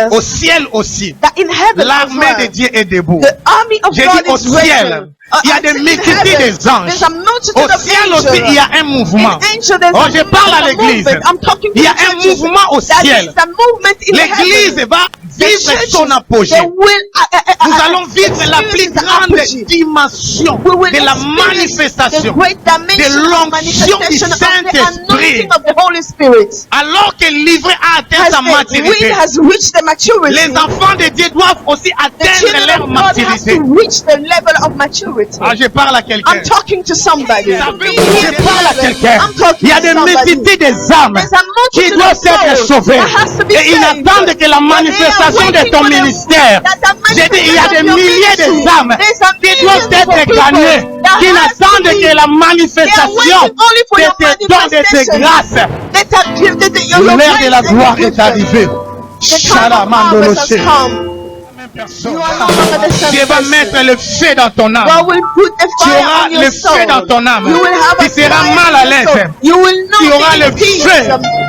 declares au ciel aussi, that in heaven l'armée de Dieu est debout. the army of J'ai God dit au is risen. ciel, il y a des multitudes des anges. There's a multitude Au of ciel aussi, il y angels. a un mouvement. Oh, je parle à l'église. I'm talking to Il y a the un churches. mouvement au That ciel. is the movement in L'église heaven. va The vivre churches, son apogée. they will, Nous allons vivre la plus experience the grande apogee. dimension We will de la experience manifestation the great dimension de of l'onction du manifestation of the Saint-Esprit. anointing of the Holy Spirit. Alors que l'ivraie a atteint As sa the reed maturité, has reached the maturity, les enfants de Dieu doivent aussi the atteindre children leur of God have maturité. to reach the level of maturity. Ah, je parle à quelqu'un. I'm talking to somebody. Je parle à quelqu'un. I'm talking Il y a to des somebody. multitudes des âmes There's a qui multitude doivent of être souls sauvées. that has to be Et ils saved. attendent que la manifestation de ton ministère. J'ai dit, il y a des milliers de âmes qui doivent être gagnées, qui n'attendent que la manifestation de tes dons, de tes grâces. L'heure de la gloire est arrivée. Shalamandolo has Shé. come. Personne. You are no longer the same Dieu va person. mettre le feu dans ton âme. God will put a Tu fire auras on your le soul. feu dans ton âme. You will have Tu a seras fire mal in à your soul. l'aise. You will not Tu auras be le in peace. feu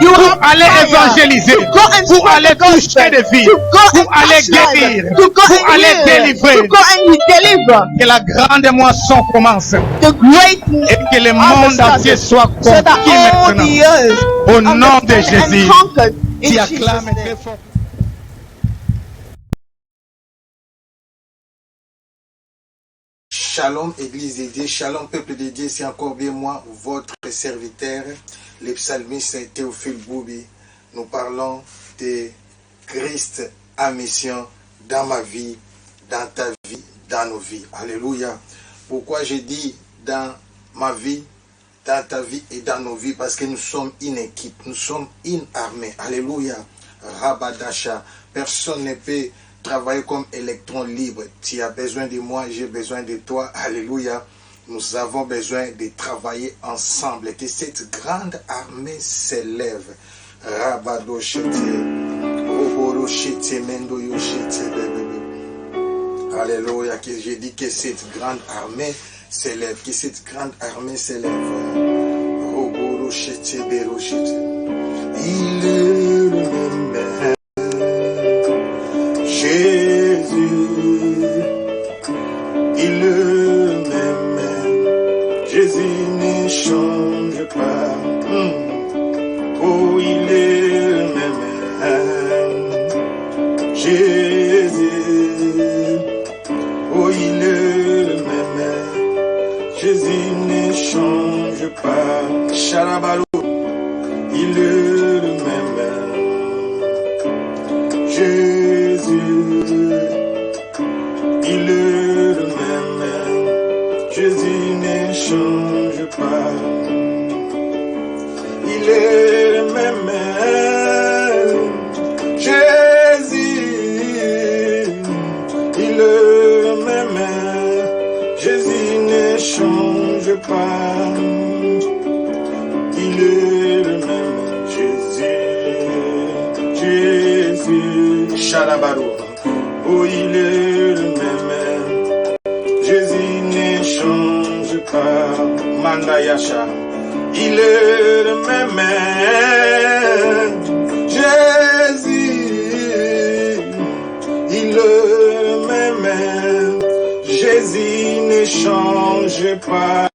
You will pour have aller fire évangéliser, to go and pour spread aller the gospel, toucher des vies, to go pour and aller touch lives, guérir, to go pour and aller heal, délivrer. to go and deliver. Que la grande moisson commence The great et que le monde entier soit so that conquis all maintenant. the earth Au nom de understand Jésus, and conquered in tu Jesus' acclames name. très fort. Shalom Église de Dieu, Shalom Peuple de Dieu, c'est encore bien moi, votre serviteur, le psalmiste Théophile Boubi. Nous parlons de Christ en mission dans ma vie, dans ta vie, dans nos vies. Alléluia. Pourquoi je dis dans ma vie, dans ta vie et dans nos vies? Parce que nous sommes une équipe, nous sommes une armée. Alléluia. Rabadasha. Personne ne peut travailler comme électron libre. Tu as besoin de moi, j'ai besoin de toi. Alléluia. Nous avons besoin de travailler ensemble. Que cette grande armée s'élève. Rabadoshete. Roboroshete Mendoyoshete. Alléluia. Que je dis que cette grande armée s'élève. Que cette grande armée s'élève. Roboroshete Beroshete. Il est le même. Jésus, il le même, Jésus ne change pas. Oh, il est le même, Jésus, oh, il est le même, Jésus ne change pas. Charabalou, il est le même. Jésus, il est le même, Jésus ne change pas. Il est le même, Jésus, il est le même, Jésus ne change pas. Il est le même, Jésus, Chalabarou. Oh, il est le même. Jésus ne change pas. Mandayasha. Il est le même. Jésus. Il est le même. Jésus ne change pas.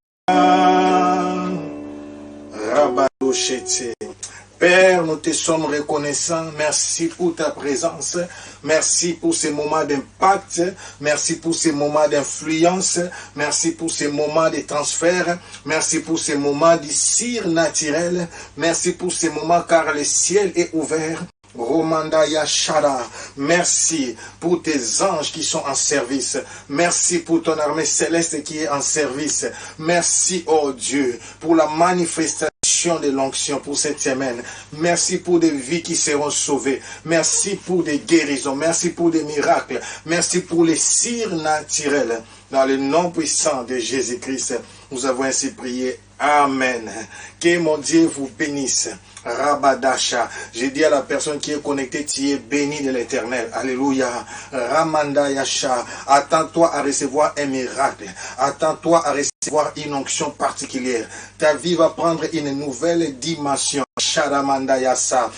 Rabadou Chétier. Père, nous te sommes reconnaissants. Merci pour ta présence. Merci pour ces moments d'impact. Merci pour ces moments d'influence. Merci pour ces moments de transfert. Merci pour ces moments de surnaturel. Merci pour ces moments car le ciel est ouvert. Romanda Yashara, merci pour tes anges qui sont en service. Merci pour ton armée céleste qui est en service. Merci, oh Dieu, pour la manifestation de l'onction pour cette semaine. Merci pour des vies qui seront sauvées. Merci pour des guérisons. Merci pour des miracles. Merci pour les surnaturels. Dans le nom puissant de Jésus-Christ, nous avons ainsi prié. Amen. Que mon Dieu vous bénisse. Rabadasha. J'ai dit à la personne qui est connectée, tu es béni de l'Éternel. Alléluia. Ramanda Yasha. Attends-toi à recevoir un miracle. Attends-toi à recevoir une onction particulière. Ta vie va prendre une nouvelle dimension. Sharamanda Yasa.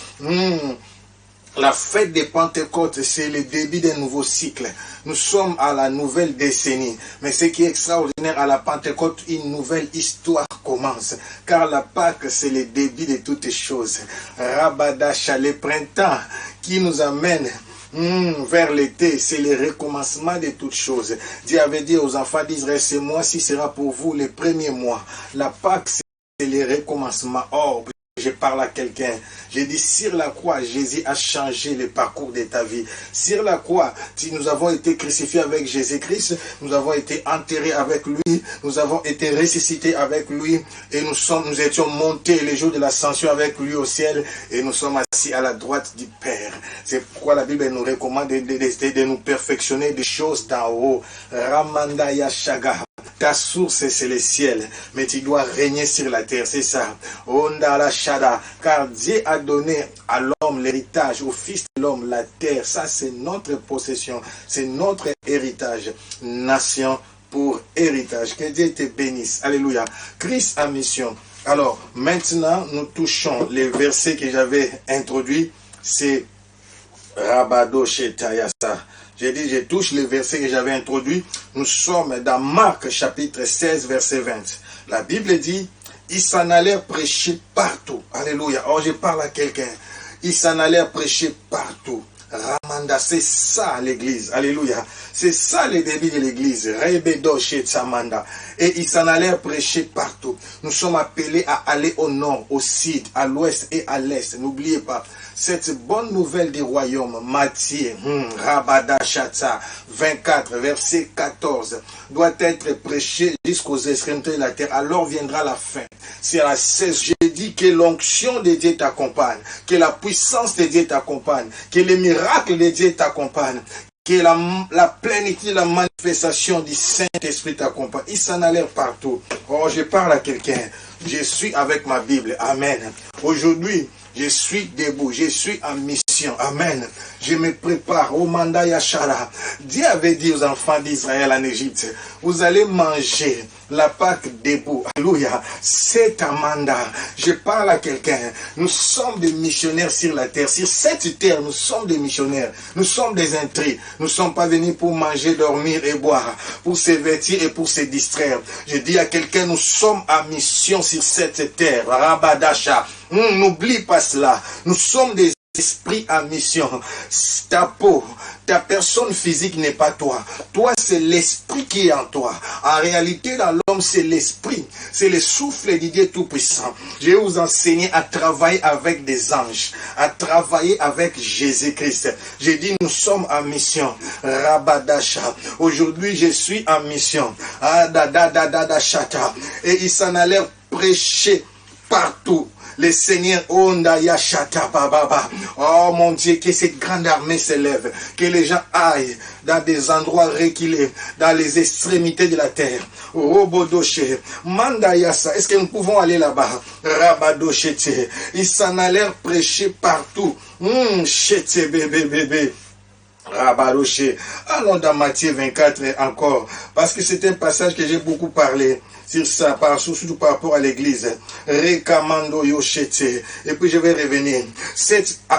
La fête des Pentecôtes, c'est le début d'un nouveau cycle. Nous sommes à la nouvelle décennie. Mais ce qui est extraordinaire à la Pentecôte, une nouvelle histoire commence. Car la Pâque, c'est le début de toutes choses. Rabadacha, le printemps qui nous amène vers l'été, c'est le recommencement de toutes choses. Dieu avait dit aux enfants d'Israël, ce mois-ci sera pour vous le premier mois. La Pâque, c'est le recommencement. Or, je parle à quelqu'un. J'ai dit, sur la croix, Jésus a changé le parcours de ta vie. Sur la croix, nous avons été crucifiés avec Jésus-Christ, nous avons été enterrés avec lui, nous avons été ressuscités avec lui, et nous étions montés les jours de l'ascension avec lui au ciel, et nous sommes assis à la droite du Père. C'est pourquoi la Bible nous recommande de nous perfectionner des choses d'en haut. Ramanda Yashaga. Ta source, c'est le ciel, mais tu dois régner sur la terre, c'est ça. Ondala Shada, car Dieu a donné à l'homme l'héritage, au fils de l'homme, la terre. Ça, c'est notre possession, c'est notre héritage. Nation pour héritage. Que Dieu te bénisse. Alléluia. Christ a mission. Alors, maintenant, nous touchons les versets que j'avais introduits. C'est Rabado Shetayasa. J'ai dit, je touche les versets que j'avais introduits. Nous sommes dans Marc chapitre 16, verset 20. La Bible dit, ils s'en allèrent prêcher partout. Alléluia. Or, je parle à quelqu'un. Ils s'en allèrent prêcher partout. Ramanda, c'est ça l'église. Alléluia. C'est ça le début de l'église. Rebedo Shetsamanda. Et ils s'en allèrent prêcher partout. Nous sommes appelés à aller au nord, au sud, à l'ouest et à l'est. N'oubliez pas. Cette bonne nouvelle du royaume, Matthieu, Rabadachata, 24, verset 14, doit être prêchée jusqu'aux extrémités de la terre. Alors viendra la fin. C'est à la 16, je dis que l'onction de Dieu t'accompagne, que la puissance de Dieu t'accompagne, que les miracles de Dieu t'accompagnent, que la plénitude, la manifestation du Saint-Esprit t'accompagne. Ils s'en allèrent partout. Oh, je parle à quelqu'un. Je suis avec ma Bible. Amen. Aujourd'hui, je suis debout, je suis en mission. Amen. Je me prépare au mandat Yachara. Dieu avait dit aux enfants d'Israël en Égypte, vous allez manger la Pâque debout. Alléluia. C'est un mandat. Je parle à quelqu'un. Nous sommes des missionnaires sur la terre. Sur cette terre, nous sommes des missionnaires. Nous sommes des intrus. Nous ne sommes pas venus pour manger, dormir et boire, pour se vêtir et pour se distraire. Je dis à quelqu'un, nous sommes en mission sur cette terre. Rabadacha. N'oublie pas cela. Nous sommes des esprits en mission. Ta peau, ta personne physique n'est pas toi. Toi, c'est l'esprit qui est en toi. En réalité, dans l'homme, c'est l'esprit. C'est le souffle du Dieu Tout-Puissant. Je vais vous enseigner à travailler avec des anges, à travailler avec Jésus-Christ. J'ai dit, nous sommes en mission. Rabadasha. Aujourd'hui, je suis en mission. Et ils s'en allèrent prêcher partout. Le Seigneur, oh mon Dieu, que cette grande armée s'élève, que les gens aillent dans des endroits reculés, dans les extrémités de la terre. Robodoche, Mandayasa, est-ce que nous pouvons aller là-bas? Rabadochete, ils s'en allèrent prêcher partout. Chete bébé. Rabadoche. Allons dans Matthieu 24 encore, parce que c'est un passage que j'ai beaucoup parlé. Sur ça, surtout par rapport à l'église. Rekamando yoshete. Et puis je vais revenir.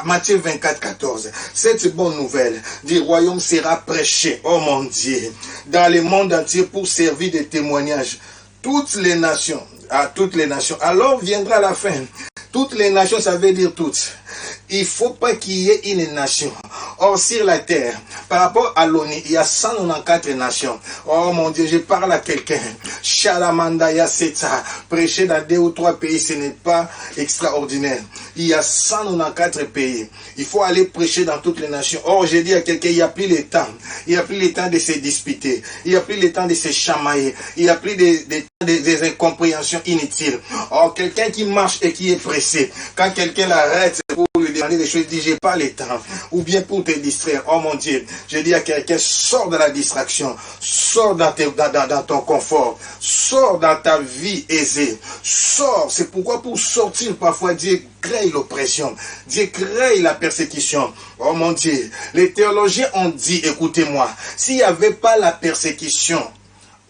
Matthieu 24, 14. Cette bonne nouvelle du royaume sera prêchée, oh mon Dieu, dans le monde entier pour servir de témoignage. Toutes les nations, à toutes les nations. Alors viendra la fin. Toutes les nations, ça veut dire toutes. Il ne faut pas qu'il y ait une nation. Or, sur la terre, par rapport à l'ONU, il y a 194 nations. Oh mon Dieu, je parle à quelqu'un. Shalamandaya Seta. Prêcher dans 2 ou 3 pays, ce n'est pas extraordinaire. Il y a 194 pays. Il faut aller prêcher dans toutes les nations. Or, j'ai dit à quelqu'un, il n'y a plus le temps. Il n'y a plus le temps de se disputer. Il n'y a plus le temps de se chamailler. Il n'y a plus des incompréhensions inutiles. Or, quelqu'un qui marche et qui est pressé, quand quelqu'un l'arrête pour lui demander des choses, il dit, j'ai pas le temps. Ou bien pour te distraire. Oh mon Dieu, je dis à quelqu'un, sors de la distraction. Sors dans ton confort. Sors dans ta vie aisée. Sors. C'est pourquoi pour sortir, parfois, Dieu crée l'oppression. Dieu crée la persécution. Oh mon Dieu, les théologiens ont dit, écoutez-moi, s'il n'y avait pas la persécution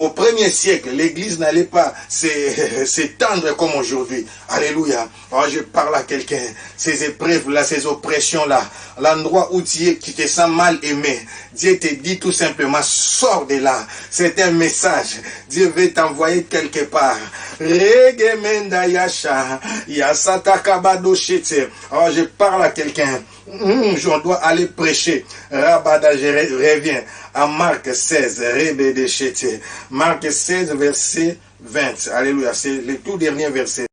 Au premier siècle, l'église n'allait pas s'étendre comme aujourd'hui. Alléluia. Oh, je parle à quelqu'un. Ces épreuves-là, ces oppressions-là, l'endroit où tu te sens mal aimé, Dieu te dit tout simplement, sors de là. C'est un message. Dieu veut t'envoyer quelque part. Oh, je parle à quelqu'un. Je dois aller prêcher. Rabada, je reviens à Marc 16. Marc 16, verset 20. Alléluia. C'est le tout dernier verset.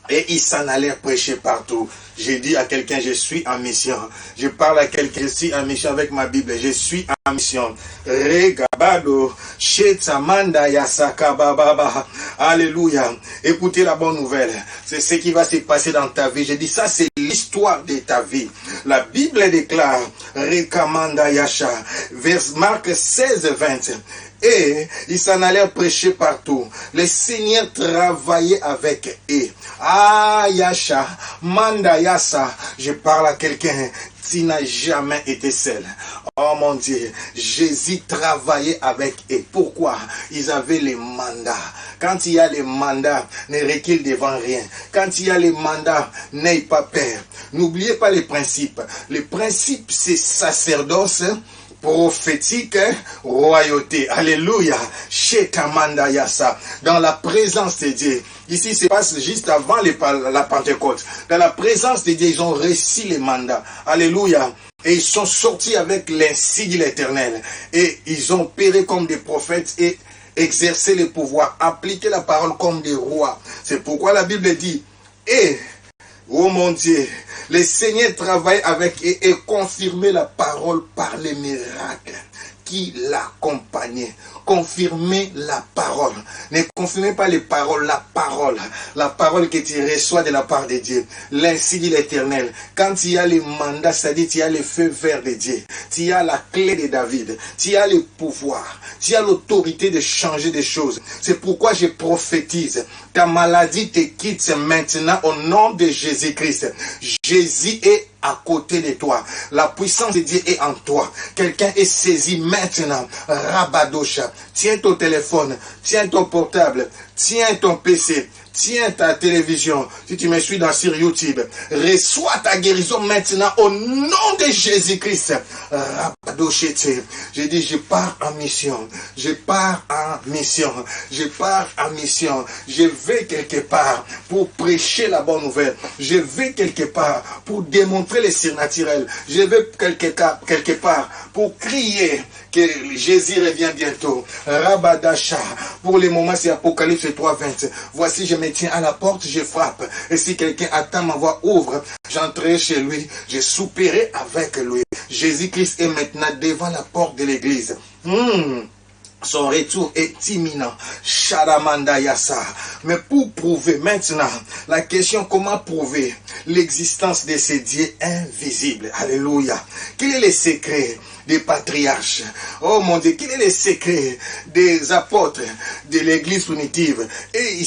Et ils s'en allèrent prêcher partout. J'ai dit à quelqu'un, je suis en mission. Je parle à quelqu'un, je suis en mission avec ma Bible. Je suis en mission. Regabado, Shetsamanda Yasaka Baba. Alléluia. Écoutez la bonne nouvelle. C'est ce qui va se passer dans ta vie. Je dis ça, c'est l'histoire de ta vie. La Bible déclare, Rekamanda Yasha, vers Marc 16, 20. Et ils s'en allèrent prêcher partout. Le Seigneur travaillait avec eux. Ah, Yasha, Manda Yasa, je parle à quelqu'un, tu n'as jamais été seul. Oh mon Dieu, Jésus travaillait avec eux. Pourquoi? Ils avaient les mandats. Quand il y a les mandats, ne recule devant rien. Quand il y a les mandats, n'aie pas peur. N'oubliez pas les principes. Les principes, c'est sacerdoce, prophétique, royauté. Alléluia. Shetamanda Yasa. Dans la présence de Dieu. Ici, ça se passe juste avant la Pentecôte. Dans la présence de Dieu, ils ont reçu les mandats. Alléluia. Et ils sont sortis avec l'insigne de l'Éternel. Et ils ont opéré comme des prophètes et exercé le pouvoir, appliqué la parole comme des rois. C'est pourquoi la Bible dit, oh mon Dieu, le Seigneur travaille avec et confirmait la parole par les miracles qui l'accompagnaient. Confirmer la parole. Ne confirmez pas les paroles, la parole. La parole que tu reçois de la part de Dieu. L'insigne de l'Éternel. Quand tu as les mandats, c'est-à-dire tu as le feu vert de Dieu. Tu as la clé de David. Tu as le pouvoir. Tu as l'autorité de changer des choses. C'est pourquoi je prophétise. Ta maladie te quitte maintenant au nom de Jésus-Christ. Jésus est à côté de toi. La puissance de Dieu est en toi. Quelqu'un est saisi maintenant. Rabadosha. Tiens ton téléphone. Tiens ton portable. Tiens ton PC. Tiens ta télévision. Si tu me suis sur YouTube, reçois ta guérison maintenant au nom de Jésus-Christ. J'ai dit, je pars en mission. Je pars en mission. Je pars en mission. Je vais quelque part pour prêcher la bonne nouvelle. Je vais quelque part pour démontrer le surnaturel. Je vais quelque part pour crier que Jésus revient bientôt. Rabadasha. Pour le moment, c'est Apocalypse 3:20. Voici, je me tiens à la porte, je frappe. Et si quelqu'un attend ma voix, ouvre. J'entrerai chez lui. Je souperai avec lui. Jésus-Christ est maintenant devant la porte de l'église. Son retour est imminent. Shadamanda Yasa. Mais pour prouver maintenant, la question, comment prouver l'existence de ces dieux invisibles? Alléluia. Quel est le secret des patriarches? Oh mon Dieu, quel est le secret des apôtres de l'église primitive? Et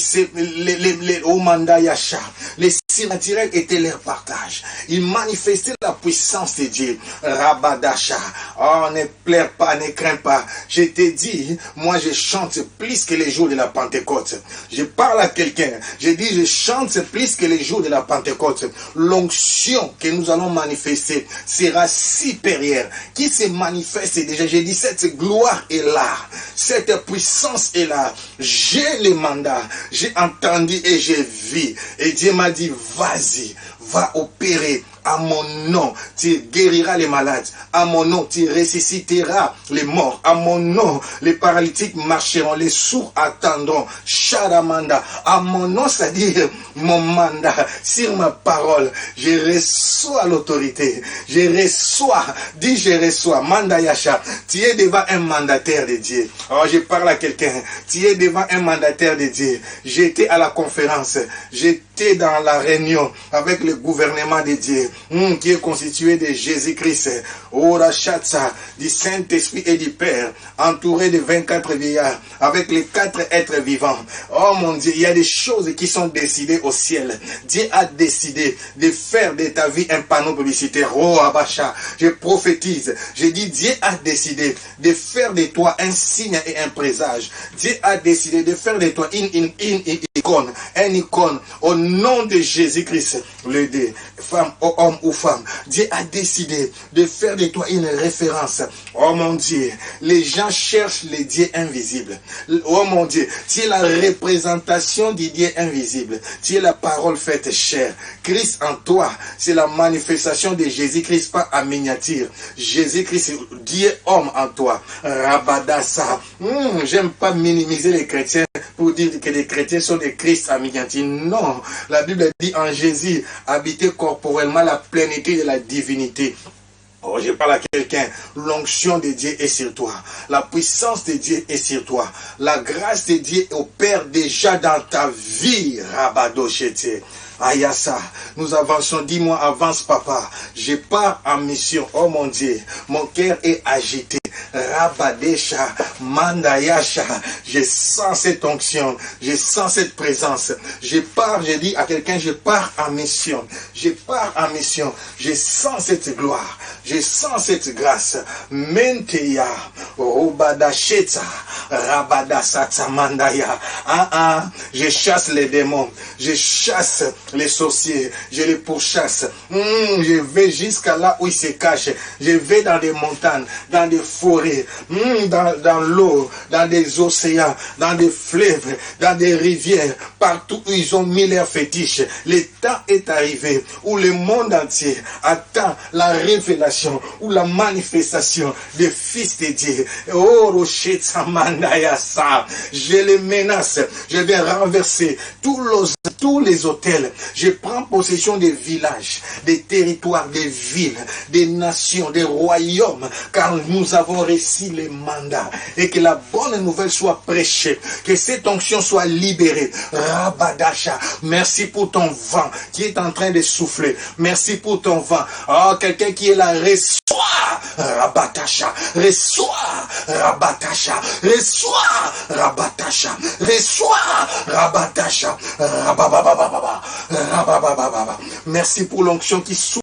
au mandat Yasha, les surnaturels étaient leur partage. Ils manifestaient la puissance de Dieu. Rabadasha. Oh, ne pleure pas, ne crains pas. Je te dis, moi je chante plus que les jours de la Pentecôte. Je parle à quelqu'un. Je dis, je chante plus que les jours de la Pentecôte. L'onction que nous allons manifester sera supérieure. Qui se manifeste déjà? J'ai dit, cette gloire est là. Cette puissance est là. J'ai le mandat. J'ai entendu et j'ai vu. Et Dieu m'a dit, vas-y, va opérer. À mon nom, tu guériras les malades. À mon nom, tu ressusciteras les morts. À mon nom, les paralytiques marcheront, les sourds attendront. Shadamanda. À mon nom, c'est-à-dire mon mandat, sur ma parole, je reçois l'autorité. Je reçois, dis je reçois. Manda Yasha. Tu es devant un mandataire de Dieu. Alors je parle à quelqu'un. Tu es devant un mandataire de Dieu. J'étais à la conférence. J'étais dans la réunion avec le le gouvernement de Dieu, qui est constitué de Jésus-Christ, du Saint-Esprit et du Père, entouré de 24 vieillards, avec les 4 êtres vivants. Oh mon Dieu, il y a des choses qui sont décidées au ciel. Dieu a décidé de faire de ta vie un panneau publicitaire. Oh Abacha, je prophétise. Je dis, Dieu a décidé de faire de toi un signe et un présage. Dieu a décidé de faire de toi une icône, un icône au nom de Jésus-Christ. Le Dieu, femme, homme ou femme. Dieu a décidé de faire de toi une référence. Oh mon Dieu, les gens cherchent les dieux invisibles. Oh mon Dieu, tu es la représentation du Dieu invisible. Tu es la parole faite chair. Christ en toi, c'est la manifestation de Jésus-Christ, pas en miniature. Jésus-Christ, Dieu homme en toi. Rabadassa. J'aime pas minimiser les chrétiens pour dire que les chrétiens sont des Christ en miniature. Non, la Bible dit en Jésus, habiter corporellement la plénitude de la divinité. Oh, je parle à quelqu'un, l'onction de Dieu est sur toi, la puissance de Dieu est sur toi, la grâce de Dieu opère déjà dans ta vie, Rabadochete. Ayasa, nous avançons, dis-moi, avance papa, je pars en mission, oh mon Dieu, mon cœur est agité, Rabadesha, Mandayasha, je sens cette onction, je sens cette présence, je pars, je dis à quelqu'un, je pars en mission, je pars en mission, je sens cette gloire, je sens cette grâce, Menteya, Robadacheta, Rabadasata Mandaya, je chasse les démons, je chasse les sorciers, je les pourchasse. Je vais jusqu'à là où ils se cachent. Je vais dans des montagnes, dans des forêts, dans l'eau, dans des océans, dans des fleuves, dans des rivières, partout où ils ont mis leurs fétiches. Le temps est arrivé où le monde entier attend la révélation ou la manifestation des fils de Dieu. Oh, Rocher Samandayasa, je les menace, je vais renverser tous les hôtels. Je prends possession des villages, des territoires, des villes, des nations, des royaumes, car nous avons reçu les mandats. Et que la bonne nouvelle soit prêchée, que cette onction soit libérée. Rabadasha, merci pour ton vent qui est en train de souffler. Merci pour ton vent. Oh, quelqu'un qui est là, reçois, Rabatasha, reçois, Rabatasha, reçois, Rabatasha, reçois, Rabatasha, Rabababababa. Merci pour l'onction qui souffle.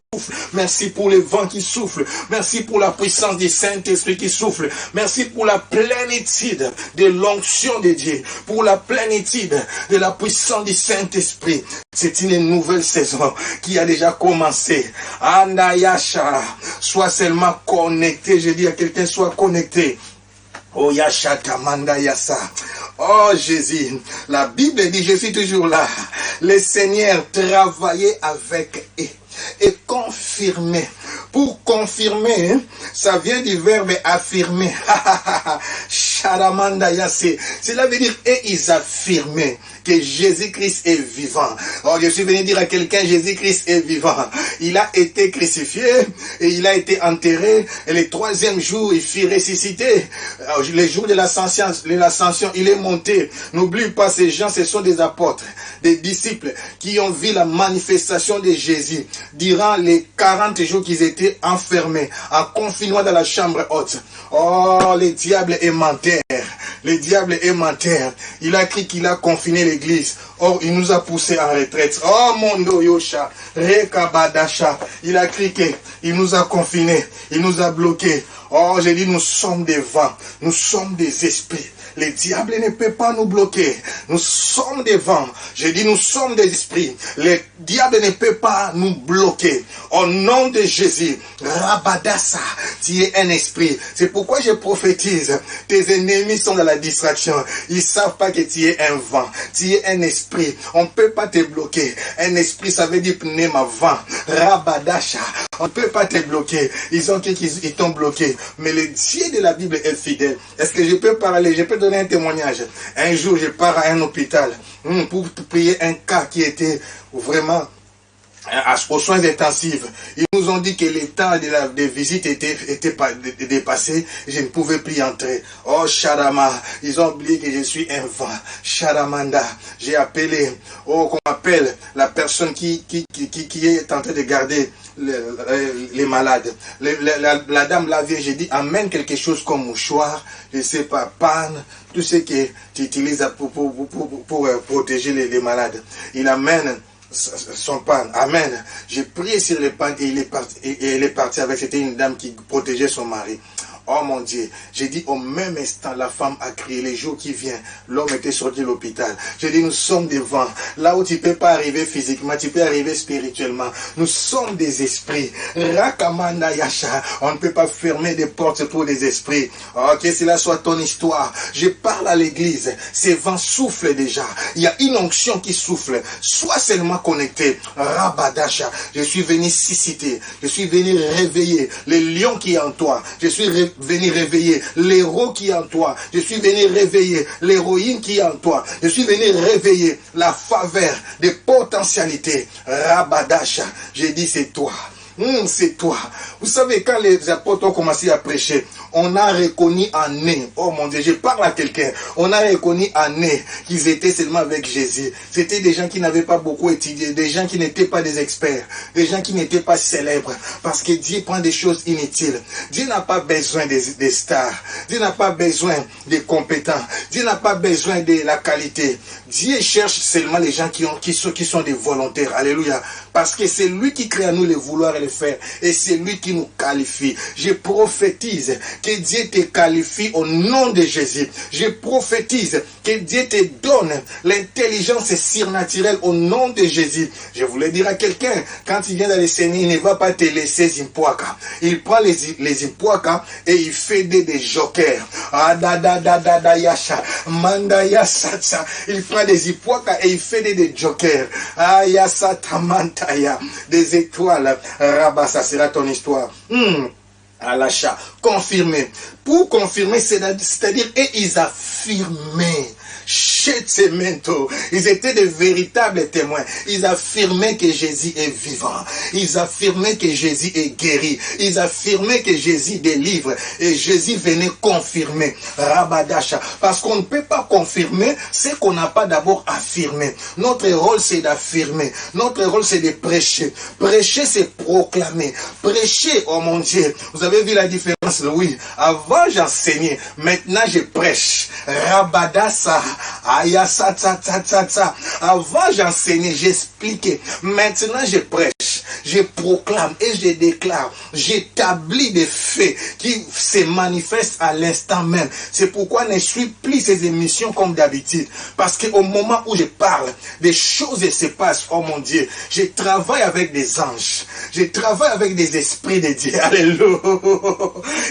Merci pour le vent qui souffle. Merci pour la puissance du Saint-Esprit qui souffle. Merci pour la plénitude de l'onction de Dieu. Pour la plénitude de la puissance du Saint-Esprit. C'est une nouvelle saison qui a déjà commencé. Andayasha. Sois seulement connecté. Je dis à quelqu'un, sois connecté. Oh Yashata Mandayasa. Oh Jésus, la Bible dit, je suis toujours là. Le Seigneur travaillait avec eux et confirmait. Pour confirmer, ça vient du verbe affirmer. Cela veut dire, et ils affirmaient que Jésus-Christ est vivant. Oh, je suis venu dire à quelqu'un, Jésus-Christ est vivant. Il a été crucifié et il a été enterré. Et le 3e jour, il fut ressuscité. Le jour de l'ascension, il est monté. N'oublie pas, ces gens, ce sont des apôtres, des disciples qui ont vu la manifestation de Jésus durant les 40 jours qu'ils étaient enfermés, en confinement dans la chambre haute. Oh, le diable est menteur. Le diable est menteur. Il a cru qu'il a confiné l'église. Or, il nous a poussés en retraite. Oh, mon Yosha, Rekabadasha. Il a cru qu'il nous a confinés. Il nous a bloqués. Oh, j'ai dit, nous sommes des vents. Nous sommes des esprits. Le diable ne peut pas nous bloquer. Nous sommes des vents. J'ai dit, nous sommes des esprits. Le diable ne peut pas nous bloquer. Au nom de Jésus, Rabadassa, tu es un esprit. C'est pourquoi je prophétise. Tes ennemis sont dans la distraction. Ils ne savent pas que tu es un vent. Tu es un esprit. On ne peut pas te bloquer. Un esprit, ça veut dire pneuma, vent. Rabadasha. On ne peut pas te bloquer. Ils ont cru qu'ils t'ont bloqué. Mais le Dieu de la Bible est fidèle. Est-ce que je peux parler? Je peux donner un témoignage. Un jour, je pars à un hôpital pour prier un cas qui était vraiment aux soins intensifs. Ils nous ont dit que le temps des visites était dépassé. Je ne pouvais plus entrer. Oh, Sharama, ils ont oublié que je suis un vent. Sharamanda, j'ai appelé, qu'on appelle la personne qui est en train de garder les malades. La dame là vient, j'ai dit, amène quelque chose comme mouchoir, je ne sais pas, panne, tout ce que tu utilises pour protéger les malades. Il amène son pan, amen. J'ai prié sur le pan et elle est partie avec, c'était une dame qui protégeait son mari. Oh mon Dieu, j'ai dit au même instant, la femme a crié, les jours qui viennent, l'homme était sorti de l'hôpital. J'ai dit, nous sommes devant, là où tu ne peux pas arriver physiquement, tu peux arriver spirituellement. Nous sommes des esprits. Rakamanda Yasha, on ne peut pas fermer des portes pour des esprits. Oh, que cela soit ton histoire. Je parle à l'église, ces vents soufflent déjà. Il y a une onction qui souffle. Sois seulement connecté. Rabadasha, je suis venu susciter, je suis venu réveiller le lion qui est en toi. Je suis venu réveiller l'héros qui est en toi. Je suis venu réveiller l'héroïne qui est en toi. Je suis venu réveiller la faveur des potentialités. Rabadasha, j'ai dit c'est toi. C'est toi. Vous savez, quand les apôtres ont commencé à prêcher, on a reconnu en eux, oh mon Dieu, je parle à quelqu'un, on a reconnu en eux qu'ils étaient seulement avec Jésus. C'était des gens qui n'avaient pas beaucoup étudié, des gens qui n'étaient pas des experts, des gens qui n'étaient pas célèbres, parce que Dieu prend des choses inutiles. Dieu n'a pas besoin des stars, Dieu n'a pas besoin des compétents, Dieu n'a pas besoin de la qualité. Dieu cherche seulement les gens qui sont des volontaires. Alléluia. Parce que c'est lui qui crée à nous le vouloir et le faire. Et c'est lui qui nous qualifie. Je prophétise que Dieu te qualifie au nom de Jésus. Je prophétise que Dieu te donne l'intelligence surnaturelle au nom de Jésus. Je voulais dire à quelqu'un, quand il vient dans le Seigneur, il ne va pas te laisser Zimpoaka. Il prend les Zimpoaka et il fait des jokers. Yasha, Manda Yasatsa. Il prend des Zimpoaka et il fait des jokers. Ayasatamantaya. Des étoiles. Rabat, ça sera ton histoire. À l'achat. Confirmer. Pour confirmer, c'est-à-dire, et ils affirmaient. Ils étaient de véritables témoins. Ils affirmaient que Jésus est vivant. Ils affirmaient que Jésus est guéri. Ils affirmaient que Jésus délivre. Et Jésus venait confirmer. Rabadasha. Parce qu'on ne peut pas confirmer ce qu'on n'a pas d'abord affirmé. Notre rôle, c'est d'affirmer. Notre rôle, c'est de prêcher. Prêcher, c'est proclamer. Prêcher, oh mon Dieu. Vous avez vu la différence? Oui. Avant, j'enseignais. Maintenant, je prêche. Rabadasa. Avant j'enseignais, j'expliquais. Maintenant je prêche, je proclame et je déclare. J'établis des faits qui se manifestent à l'instant même. C'est pourquoi je ne suis plus ces émissions comme d'habitude. Parce qu'au moment où je parle, des choses se passent. Oh mon Dieu, je travaille avec des anges. Je travaille avec des esprits de Dieu. Alléluia.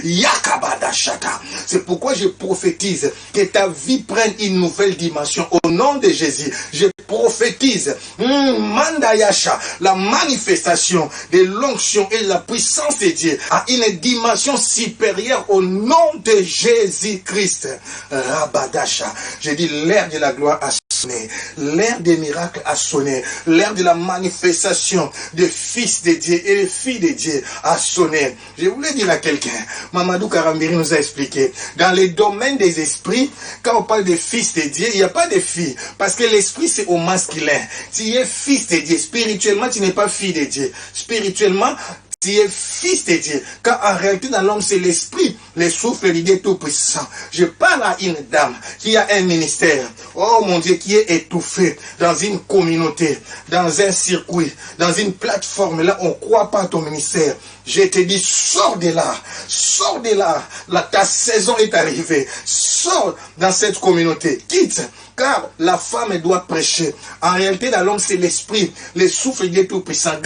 Yakabadashata. C'est pourquoi je prophétise que ta vie prenne une nouvelle dimension au nom de Jésus. Je prophétise Mandayasha, la manifestation de l'onction et de la puissance de Dieu à une dimension supérieure au nom de Jésus-Christ. Rabadasha. Je dis l'ère de la gloire a sonné, l'ère des miracles a sonné, l'ère de la manifestation des fils de Dieu et des filles de Dieu a sonné. Je voulais dire à quelqu'un, Mamadou Karambiri nous a expliqué, dans les domaines des esprits, quand on parle des fils de Dieu, il n'y a pas de filles, parce que l'esprit c'est au masculin. Tu es fils de Dieu, spirituellement tu n'es pas fille de Dieu, spirituellement tu es fils de Dieu. Quand en réalité dans l'homme c'est l'esprit, le souffle de Dieu tout puissant. Je parle à une dame qui a un ministère, oh mon Dieu, qui est étouffée dans une communauté, dans un circuit, dans une plateforme. Là on ne croit pas à ton ministère. Je te dis, sors de là, sors de là. Là ta saison est arrivée. Sors dans cette communauté, quitte. Car la femme doit prêcher. En réalité dans l'homme c'est l'esprit, le souffle de Dieu tout puissant.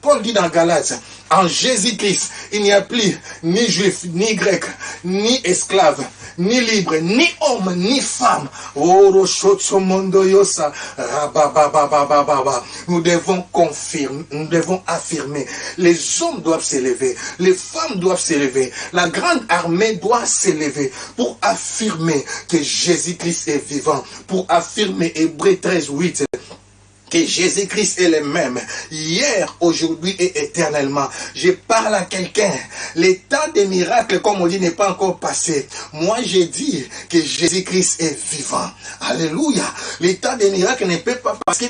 Paul dit dans Galates, en Jésus-Christ, il n'y a plus ni juif, ni grec, ni esclave, ni libre, ni homme, ni femme. Nous devons confirmer, nous devons affirmer. Les hommes doivent s'élever, les femmes doivent s'élever, la grande armée doit s'élever pour affirmer que Jésus-Christ est vivant, pour affirmer Hébreux 13, 8. que Jésus-Christ est le même, hier, aujourd'hui et éternellement. Je parle à quelqu'un. Le temps des miracles, comme on dit, n'est pas encore passé. Moi, je dis que Jésus-Christ est vivant. Alléluia. Le temps des miracles ne peut pas passer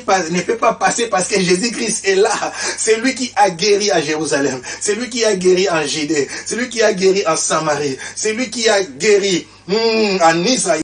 parce que Jésus-Christ est là. C'est lui qui a guéri à Jérusalem. C'est lui qui a guéri en Judée. C'est lui qui a guéri en Samarie. C'est lui qui a guéri en Israël.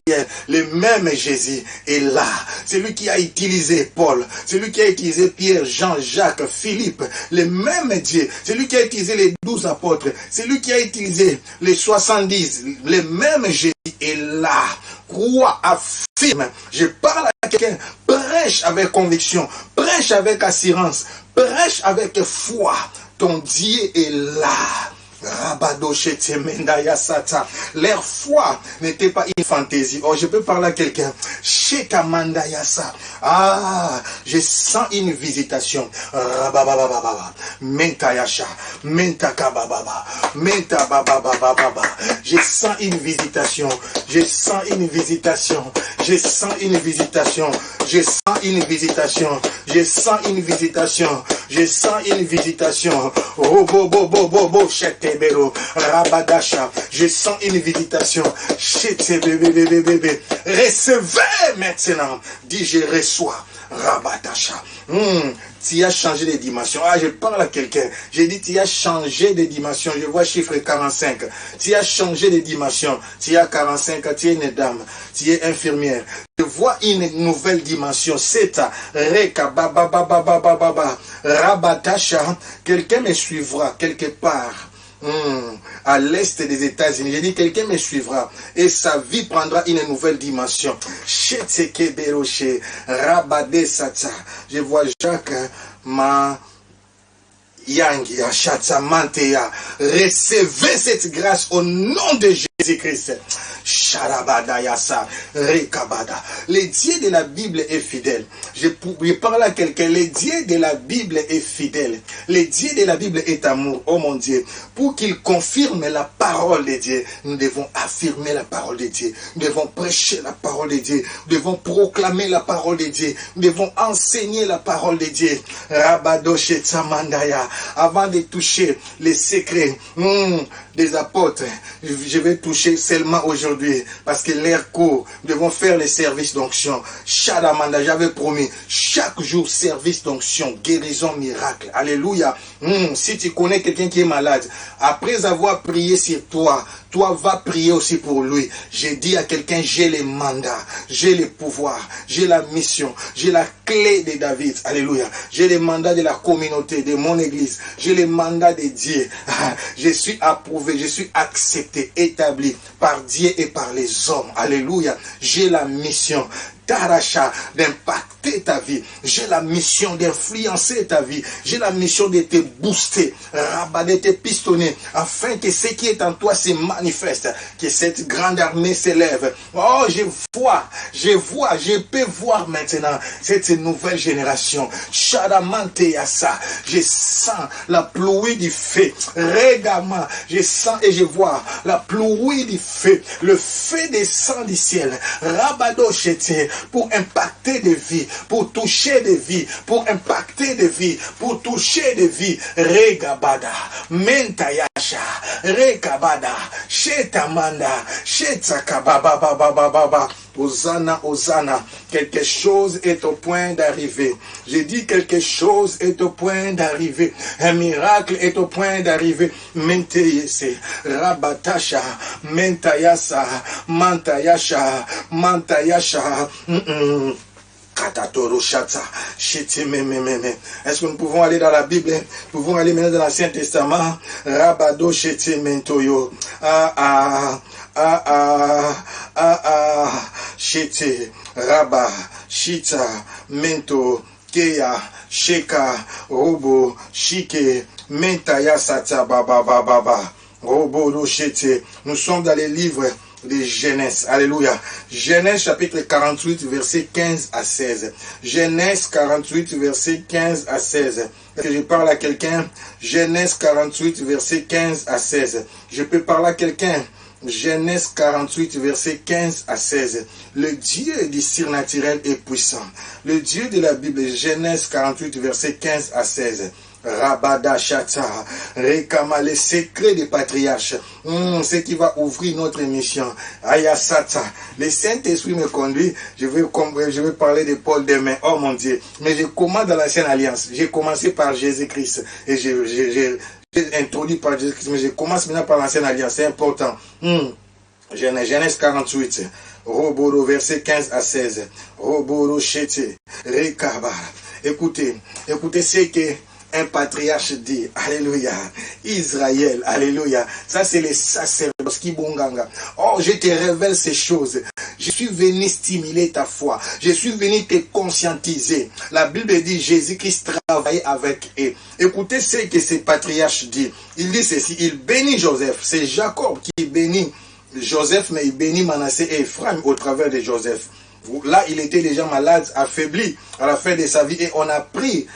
Le même Jésus est là. C'est lui qui a utilisé Paul. C'est lui qui a utilisé Pierre, Jean, Jacques, Philippe. Le même Dieu. C'est lui qui a utilisé les 12 apôtres. C'est lui qui a utilisé les 70. Le même Jésus est là. Crois, affirme. Je parle à quelqu'un. Prêche avec conviction. Prêche avec assurance. Prêche avec foi. Ton Dieu est là. Leur foi n'était pas une fantaisie. Oh, je peux parler à quelqu'un. Ah, je sens une visitation. Je sens une visitation. Je sens une visitation. Je sens une visitation. Je sens une visitation. Je sens une visitation. Je sens une visitation. Oh, bo, bo, bo, bo, bo, Rabadasha, je sens une visitation. Recevez maintenant. Dis, je reçois. Rabadasha. Tu as changé de dimension. Ah, je parle à quelqu'un. J'ai dit, tu as changé de dimension. Je vois chiffre 45. Tu as changé de dimension. Tu as 45, tu es une dame. Tu es infirmière. Je vois une nouvelle dimension. C'est ta Reka, Rabadasha. Quelqu'un me suivra quelque part. À l'est des États-Unis. J'ai dit, quelqu'un me suivra et sa vie prendra une nouvelle dimension. Je vois Jacques Yangi, Mantea. Recevez cette grâce au nom de Jésus-Christ. Sharabadayasa, Rekabada. Le Dieu de la Bible est fidèle. Je parle à quelqu'un. Le Dieu de la Bible est fidèle. Le Dieu de la Bible est amour. Oh mon Dieu. Pour qu'il confirme la parole de Dieu, nous devons affirmer la parole de Dieu. Nous devons prêcher la parole de Dieu. Nous devons proclamer la parole de Dieu. Nous devons enseigner la parole de Dieu. Rabadoshe Tsamandaya. Avant de toucher les secrets des apôtres, je vais toucher seulement aujourd'hui parce que l'air court. Nous devons faire les services d'onction. Shadamanda, j'avais promis chaque jour service d'onction, guérison, miracle. Alléluia. Si tu connais quelqu'un qui est malade, après avoir prié sur toi, toi vas prier aussi pour lui. J'ai dit à quelqu'un, j'ai les mandats, j'ai les pouvoirs, j'ai la mission, j'ai la clé de David. Alléluia. J'ai les mandats de la communauté, de mon église. J'ai les mandats de Dieu. Je suis approuvé, je suis accepté, établi par Dieu et par les hommes. Alléluia. J'ai la mission d'impacter ta vie. J'ai la mission d'influencer ta vie. J'ai la mission de te booster, de te pistonner, afin que ce qui est en toi se manifeste, que cette grande armée s'élève. Oh, je peux voir maintenant cette nouvelle génération. Shadamante Yassa, je sens la pluie du feu. Régama, je sens et je vois la pluie du feu. Le feu descend du ciel. Rabado Chete, pour impacter des vies, pour toucher des vies, pour impacter des vies, pour toucher des vies. Regabada, Mentayasha, Rekabada, Shetamanda, Shetakababa. Hosanna, Hosanna, quelque chose est au point d'arriver. J'ai dit quelque chose est au point d'arriver. Un miracle est au point d'arriver. Menteyese, Rabatasha, Mentayasa, Mantayasha, Mantayasha. Est-ce que nous pouvons aller dans la Bible? Nous pouvons aller maintenant dans l'Ancien Testament. Rabado Shete Mentoyo. Shete, Rabba, Shita, Mento, Keya, Sheka, Robo, Shike, Mentaya Sata, Baba, Robo, Shete. Nous sommes dans les livres de Genèse. Alléluia. Genèse chapitre 48, verset 15 à 16. Genèse 48, verset 15 à 16. Est-ce que je parle à quelqu'un? Genèse 48, verset 15 à 16. Je peux parler à quelqu'un? Genèse 48, verset 15 à 16. Le Dieu du surnaturel est puissant. Le Dieu de la Bible, Genèse 48, verset 15 à 16. Rabada Shata, Rekama, les secrets des patriarches. Ce qui va ouvrir notre émission. Ayasata, le Saint-Esprit me conduit. Je vais parler de Paul demain. Oh mon Dieu. Mais je commence dans l'ancienne alliance. J'ai commencé par Jésus-Christ. Et j'ai introduit par Jésus-Christ. Mais je commence maintenant par l'ancienne alliance. C'est important. Genèse 48. Roboro, verset 15 à 16. Roboro Shete, Rekaba. Écoutez ce que un patriarche dit, alléluia, Israël, alléluia, ça c'est les sacerdotes qui bonganga. Oh, je te révèle ces choses. Je suis venu stimuler ta foi. Je suis venu te conscientiser. La Bible dit Jésus-Christ travaille avec eux. Écoutez ce que ces patriarches disent. Il dit ceci, il bénit Joseph. C'est Jacob qui bénit Joseph, mais il bénit Manassé et Ephraim au travers de Joseph. Là, il était déjà malade, affaibli à la fin de sa vie. Et on a appris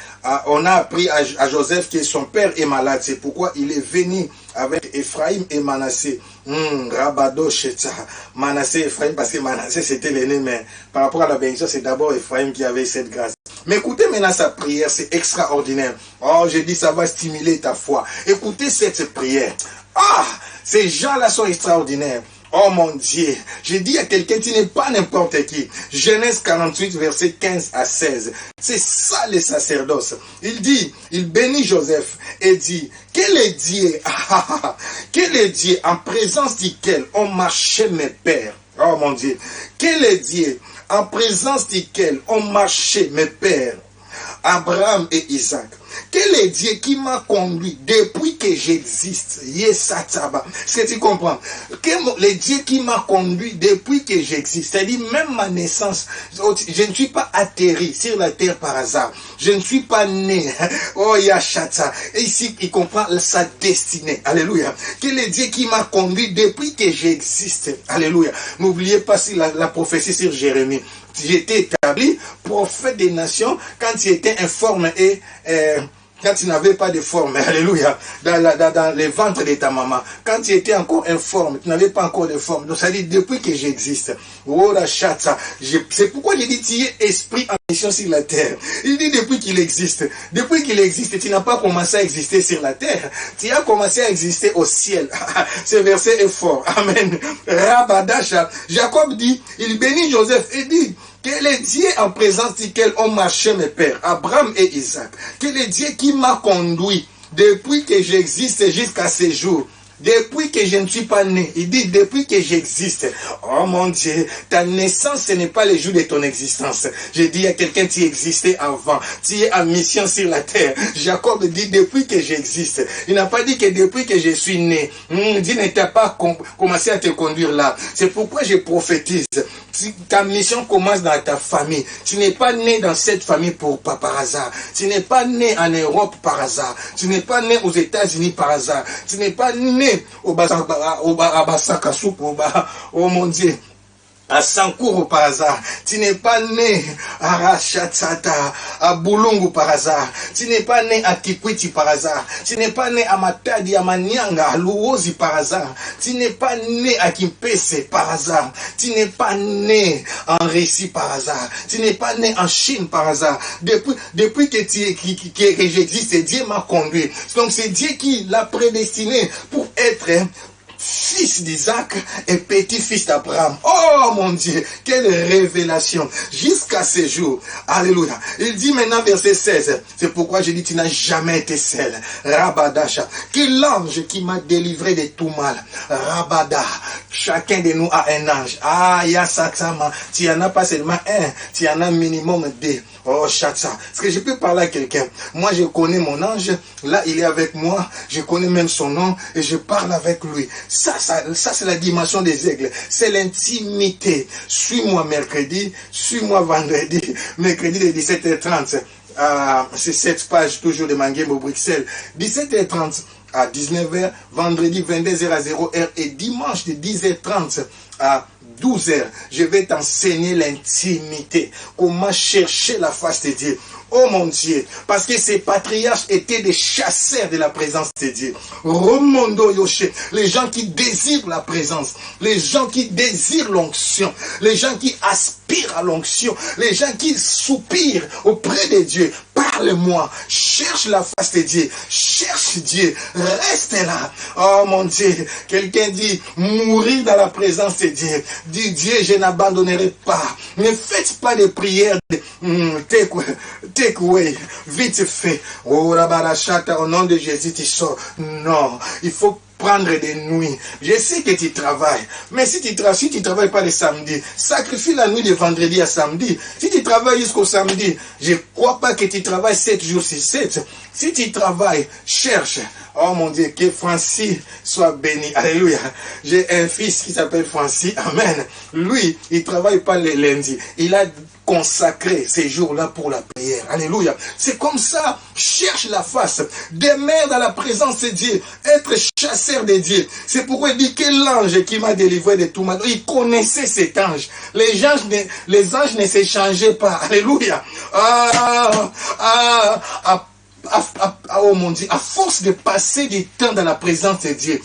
à Joseph que son père est malade. C'est pourquoi il est venu avec Ephraim et Manassé. Rabado Shetza. Manassé et Ephraim, parce que Manassé c'était l'aîné, mais par rapport à la bénédiction, c'est d'abord Ephraim qui avait cette grâce. Mais écoutez maintenant sa prière, c'est extraordinaire. Oh, j'ai dit ça va stimuler ta foi. Écoutez cette prière. Ah, ces gens-là sont extraordinaires. Oh mon Dieu, j'ai dit à quelqu'un, tu n'es pas n'importe qui. Genèse 48, verset 15 à 16. C'est ça les sacerdoces. Il dit, il bénit Joseph et dit, quel est Dieu, quel est Dieu en présence duquel ont marché mes pères. Oh mon Dieu, quel est Dieu en présence duquel ont marché mes pères, Abraham et Isaac. Quel est Dieu qui m'a conduit depuis que j'existe? Yesataba. Est-ce que tu comprends? Le Dieu qui m'a conduit depuis que j'existe. C'est-à-dire, même ma naissance, je ne suis pas atterri sur la terre par hasard. Je ne suis pas né. Oh, Yachata. Et ici, il comprend sa destinée. Alléluia. Quel est Dieu qui m'a conduit depuis que j'existe? Alléluia. N'oubliez pas la prophétie sur Jérémie. J'étais établi prophète des nations quand tu étais informe et quand tu n'avais pas de forme, alléluia, dans les ventres de ta maman, quand tu étais encore informe, tu n'avais pas encore de forme. Donc ça dit depuis que j'existe. C'est pourquoi il dit tu es esprit en mission sur la terre. Il dit depuis qu'il existe. Depuis qu'il existe, tu n'as pas commencé à exister sur la terre. Tu as commencé à exister au ciel. Ce verset est fort. Amen. Rabadasha. Jacob dit, il bénit Joseph et dit, quel est Dieu en présence duquel ont marché mes pères, Abraham et Isaac? Quel est Dieu qui m'a conduit depuis que j'existe jusqu'à ce jour? Depuis que je ne suis pas né, il dit depuis que j'existe. Oh mon Dieu, ta naissance ce n'est pas le jour de ton existence. Je dis à quelqu'un tu existais avant, tu es en mission sur la terre. Jacob dit depuis que j'existe. Il n'a pas dit que depuis que je suis né. Dieu ne t'a pas commencé à te conduire là. C'est pourquoi je prophétise. Ta mission commence dans ta famille. Tu n'es pas né dans cette famille par hasard. Tu n'es pas né en Europe par hasard. Tu n'es pas né aux États-Unis par hasard. Tu n'es pas né au Basakasup, oh mon Dieu, à Sankourou par hasard. Tu n'es pas né à Rachatsata, à Boulungu par hasard. Tu n'es pas né à Kikwiti par hasard. Tu n'es pas né à Matadi, à Manianga, à Luozi par hasard. Tu n'es pas né à Kimpese par hasard. Tu n'es pas né en Russie par hasard. Tu n'es pas né en Chine par hasard. Depuis que j'existe, Dieu m'a conduit. Donc c'est Dieu qui l'a prédestiné pour être fils d'Isaac et petit-fils d'Abraham. Oh mon Dieu, quelle révélation. Jusqu'à ce jour. Alléluia. Il dit maintenant verset 16. C'est pourquoi je dis tu n'as jamais été seul. Rabadasha. Quel ange qui m'a délivré de tout mal. Rabada. Chacun de nous a un ange. Ah, Yasatama. Tu n'en as pas seulement un. Tu en as minimum deux. Oh, Chatsa. Est-ce que je peux parler à quelqu'un? Moi, je connais mon ange. Là, il est avec moi. Je connais même son nom. Et je parle avec lui. Ça c'est la dimension des aigles. C'est l'intimité. Suis-moi mercredi. Suis-moi vendredi. Mercredi de 17h30. C'est cette page toujours de Manguembo Bruxelles. 17h30 à 19h. Vendredi 22h à 0h. Et dimanche de 10h30 à 12h, je vais t'enseigner l'intimité. Comment chercher la face de Dieu. Oh mon Dieu, parce que ces patriarches étaient des chasseurs de la présence de Dieu. Romondo Yoshi, les gens qui désirent la présence, les gens qui désirent l'onction, les gens qui aspirent à l'onction, les gens qui soupirent auprès de Dieu. Parle-moi, cherche la face de Dieu, cherche Dieu, reste là. Oh mon Dieu, quelqu'un dit mourir dans la présence de Dieu. Dis Dieu, je n'abandonnerai pas. Ne faites pas de prières de take away, vite fait. Oh Rabarachata, au nom de Jésus, tu sors. Non, il faut prendre des nuits. Je sais que tu travailles, mais si tu travailles pas le samedi, sacrifie la nuit de vendredi à samedi. Si tu travailles jusqu'au samedi, je ne crois pas que tu travailles 7 jours sur 7. Si tu travailles, cherche. Oh mon Dieu, que Francis soit béni. Alléluia. J'ai un fils qui s'appelle Francis. Amen. Lui, il ne travaille pas les lundis. Il a consacré ces jours-là pour la prière. Alléluia. C'est comme ça. Cherche la face. Demeure dans la présence de Dieu. Être chasseur de Dieu. C'est pourquoi il dit que l'ange qui m'a délivré de tout mal, il connaissait cet ange. Les anges ne s'échangeaient pas. Alléluia. Oh mon Dieu, à force de passer du temps dans la présence de Dieu.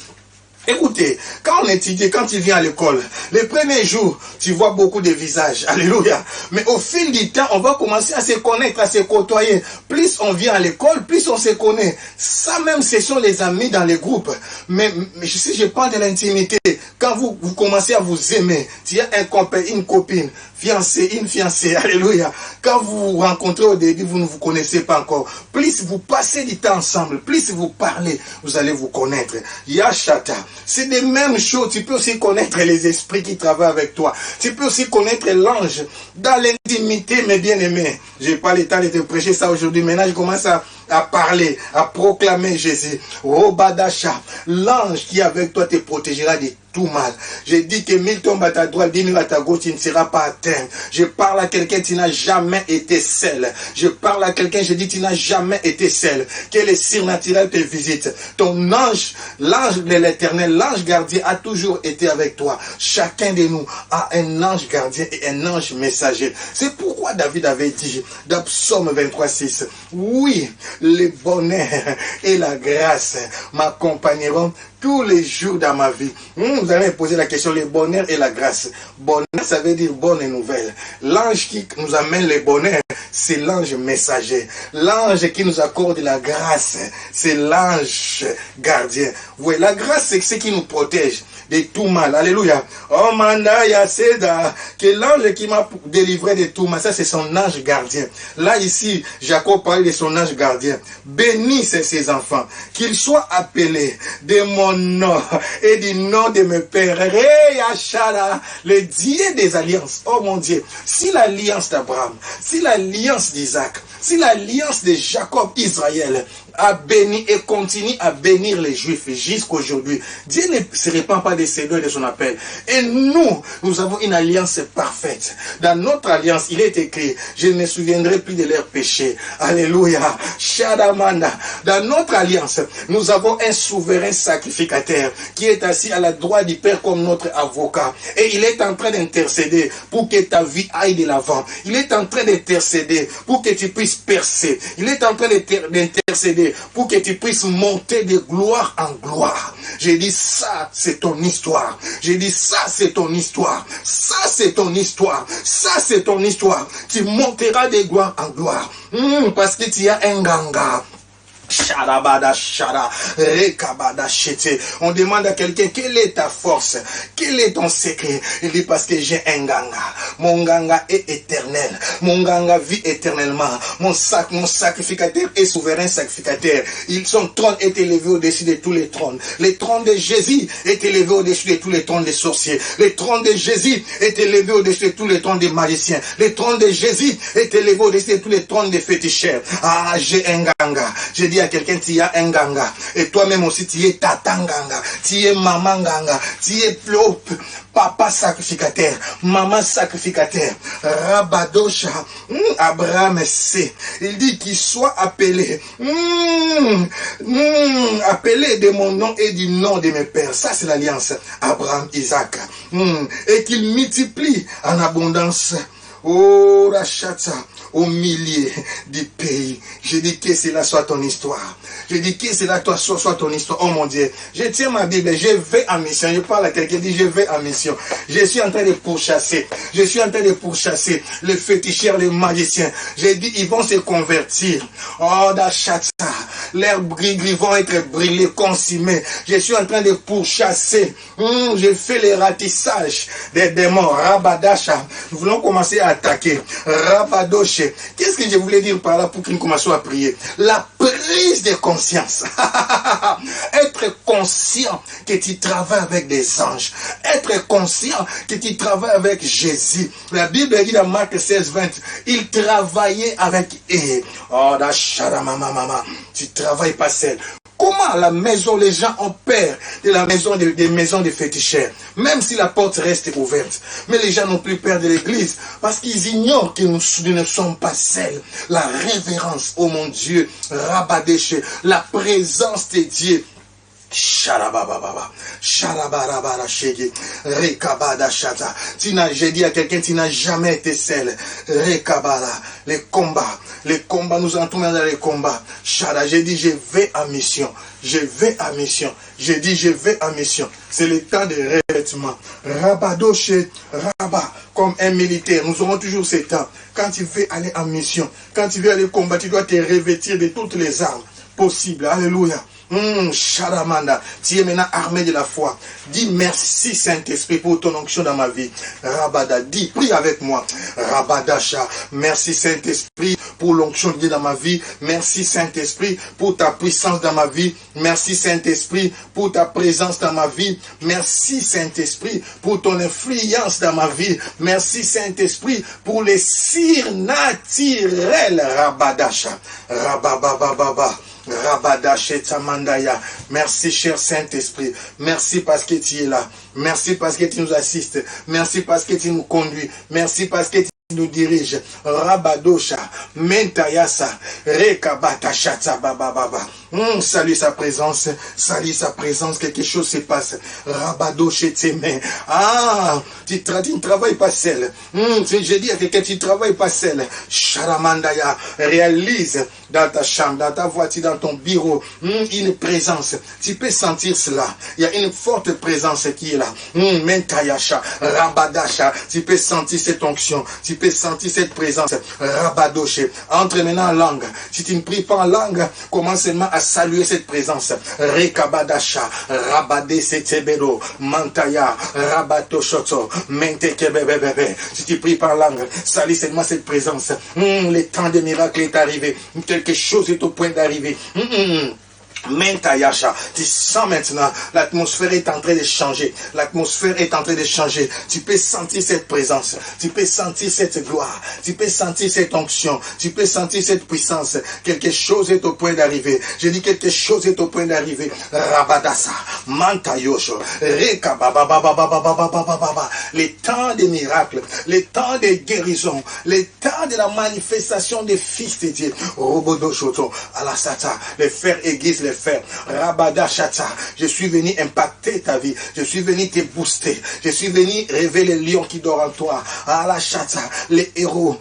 Écoutez, quand on étudie, quand tu viens à l'école, les premiers jours, tu vois beaucoup de visages. Alléluia. Mais au fil du temps, on va commencer à se connaître, à se côtoyer. Plus on vient à l'école, plus on se connaît. Ça même, ce sont les amis dans les groupes. Mais si je parle de l'intimité, quand vous commencez à vous aimer, tu as un copain, une copine, une fiancée, alléluia. Quand vous vous rencontrez au début, vous ne vous connaissez pas encore. Plus vous passez du temps ensemble, plus vous parlez, vous allez vous connaître. Yachata. C'est des mêmes choses. Tu peux aussi connaître les esprits qui travaillent avec toi. Tu peux aussi connaître l'ange dans l'intimité, mes bien-aimés. Je n'ai pas le temps de te prêcher ça aujourd'hui. Maintenant, je commence à parler, à proclamer Jésus. Robadacha, l'ange qui est avec toi te protégera de tout mal. Je dis que 1000 tombent à ta droite, 10 000 à ta gauche, tu ne seras pas atteint. Je parle à quelqu'un, tu n'as jamais été seul. Je parle à quelqu'un, je dis, tu n'as jamais été seul. Que le surnaturel te visite. Ton ange, l'ange de l'éternel, l'ange gardien a toujours été avec toi. Chacun de nous a un ange gardien et un ange messager. C'est pourquoi David avait dit, dans Psaume 23:6, oui, le bonheur et la grâce m'accompagneront tous les jours dans ma vie. Vous allez me poser la question, le bonheur et la grâce. Bonheur, ça veut dire bonne nouvelle. L'ange qui nous amène le bonheur, c'est l'ange messager. L'ange qui nous accorde la grâce, c'est l'ange gardien. Oui, la grâce, c'est ce qui nous protège de tout mal. Alléluia. Oh manda yaseda, que l'ange qui m'a délivré de tout mal, ça c'est son ange gardien. Là ici, Jacob parle de son ange gardien. Bénis ses enfants, qu'ils soient appelés de mon nom et du nom de mes pères. Réachara, le Dieu des alliances. Oh mon Dieu, si l'alliance d'Abraham, si l'alliance d'Isaac, si l'alliance de Jacob, Israël, a béni et continue à bénir les Juifs jusqu'aujourd'hui. Dieu ne se répand pas de ses doigts et de son appel. Et nous avons une alliance parfaite. Dans notre alliance, il est écrit, je ne me souviendrai plus de leurs péchés. Alléluia. Shadamanda. Dans notre alliance, nous avons un souverain sacrificateur qui est assis à la droite du Père comme notre avocat. Et il est en train d'intercéder pour que ta vie aille de l'avant. Il est en train d'intercéder pour que tu puisses percer. Il est en train d'intercéder pour que tu puisses monter de gloire en gloire. J'ai dit ça, c'est ton histoire. J'ai dit ça, c'est ton histoire. Ça, c'est ton histoire. Ça, c'est ton histoire. Tu monteras de gloire en gloire. Parce que tu as un ganga. On demande à quelqu'un, quelle est ta force? Quel est ton secret? Il dit, parce que j'ai un ganga. Mon ganga est éternel. Mon ganga vit éternellement. Mon sacrificateur est souverain sacrificateur. Son trône est élevé au-dessus de tous les trônes. Le trône de Jésus est élevé au-dessus de tous les trônes des sorciers. Le trône de Jésus est élevé au-dessus de tous les trônes des magiciens. Le trône de Jésus est élevé au-dessus de tous les trônes des féticheurs. Ah, j'ai un ganga. J'ai dit dis à quelqu'un, tu es un ganga. Et toi-même aussi, tu es tata ganga. Tu es maman ganga. Tu es papa sacrificateur. Maman sacrificateur. Rabadosha. Abraham sait. Il dit qu'il soit appelé. Appelé de mon nom et du nom de mes pères. Ça, c'est l'alliance. Abraham, Isaac. Et qu'il multiplie en abondance. Oh, Rachata, au milieu du pays. Je dis que cela soit ton histoire. Je dis que cela soit ton histoire. Oh mon Dieu. Je tiens ma Bible. Je vais en mission. Je parle à quelqu'un qui dit je vais en mission. Je suis en train de pourchasser. Je suis en train de pourchasser les féticheurs, les magiciens. J'ai dit ils vont se convertir. Oh, Rachata. Leurs gris vont être brûlés, consumés. Je suis en train de pourchasser. Je fais les ratissages des démons. Rabadasha. Nous voulons commencer à attaquer. Rabadoche. Qu'est-ce que je voulais dire par là pour que nous commençons à prier? La prise de conscience. Être conscient que tu travailles avec des anges. Être conscient que tu travailles avec Jésus. La Bible dit dans Marc 16, 20, il travaillait avec eux. Oh, mama. Tu travailles pas seul. Comment à la maison les gens ont peur de la maison des maisons de féticheurs, même si la porte reste ouverte. Mais les gens n'ont plus peur de l'église parce qu'ils ignorent que nous ne sommes pas seuls. La révérence, oh mon Dieu, Rabadeshe, la présence de Dieu. Sharabababa, Sharabarabara Shegi, Rekabada Shata. J'ai dit à quelqu'un, tu n'as jamais été seul. Rekabara, les combats, nous entrons dans les combats. Shara, j'ai dit, je vais en mission. Je vais en mission. J'ai dit, je vais en mission. C'est le temps de revêtement. Rabadoche, Rabat, comme un militaire. Nous aurons toujours ce temps. Quand tu veux aller en mission, quand tu veux aller combattre, tu dois te revêtir de toutes les armes possibles. Alléluia. Sharamanda, tu es maintenant armé de la foi. Dis merci Saint-Esprit pour ton onction dans ma vie. Rabada, dis, prie avec moi. Rabadasha, merci Saint-Esprit pour l'onction de Dieu dans ma vie. Merci Saint-Esprit pour ta puissance dans ma vie. Merci Saint-Esprit pour ta présence dans ma vie. Merci Saint-Esprit pour ton influence dans ma vie. Merci Saint-Esprit pour les cires naturelles. Rabadasha, Rababababa. Merci cher Saint-Esprit. Merci parce que tu es là. Merci parce que tu nous assistes. Merci parce que tu nous conduis. Merci parce que tu nous dirige. Rabadosha, Mentayasa, Rekabata Shata Baba. Salut sa présence, quelque chose se passe. Rabadoshe Tseme. Ah, tu ne travailles pas seul. J'ai dit à quelqu'un, tu ne travailles pas seul. Sharamandaya, réalise dans ta chambre, dans ta voiture, dans ton bureau, une présence. Tu peux sentir cela. Il y a une forte présence qui est là. Mentayasha, Rabadasha, tu peux sentir cette onction. Tu peux sentir cette présence. Rabadoshe. Entre maintenant en langue. Si tu ne pries pas en langue, commence seulement à saluer cette présence. Rekabadasha, Rabade Setebero, Mantaya, Rabato Shoto, Mentekebebebe. Si tu pries par langue, salue seulement cette présence. Le temps des miracles est arrivé. Quelque chose est au point d'arriver. Mentayasha, tu sens maintenant, l'atmosphère est en train de changer. L'atmosphère est en train de changer. Tu peux sentir cette présence. Tu peux sentir cette gloire. Tu peux sentir cette onction. Tu peux sentir cette puissance. Quelque chose est au point d'arriver. Je dis quelque chose est au point d'arriver. Rabadasa, Mantayosho, Rekabababababababababa. Les temps des miracles, les temps des guérisons, les temps de la manifestation des fils de Dieu. Robodoshoto, Alasata, les fers aiguisent les faire. Rabadashata, je suis venu impacter ta vie. Je suis venu te booster. Je suis venu révéler le lion qui dort en toi. Alashata, les héros,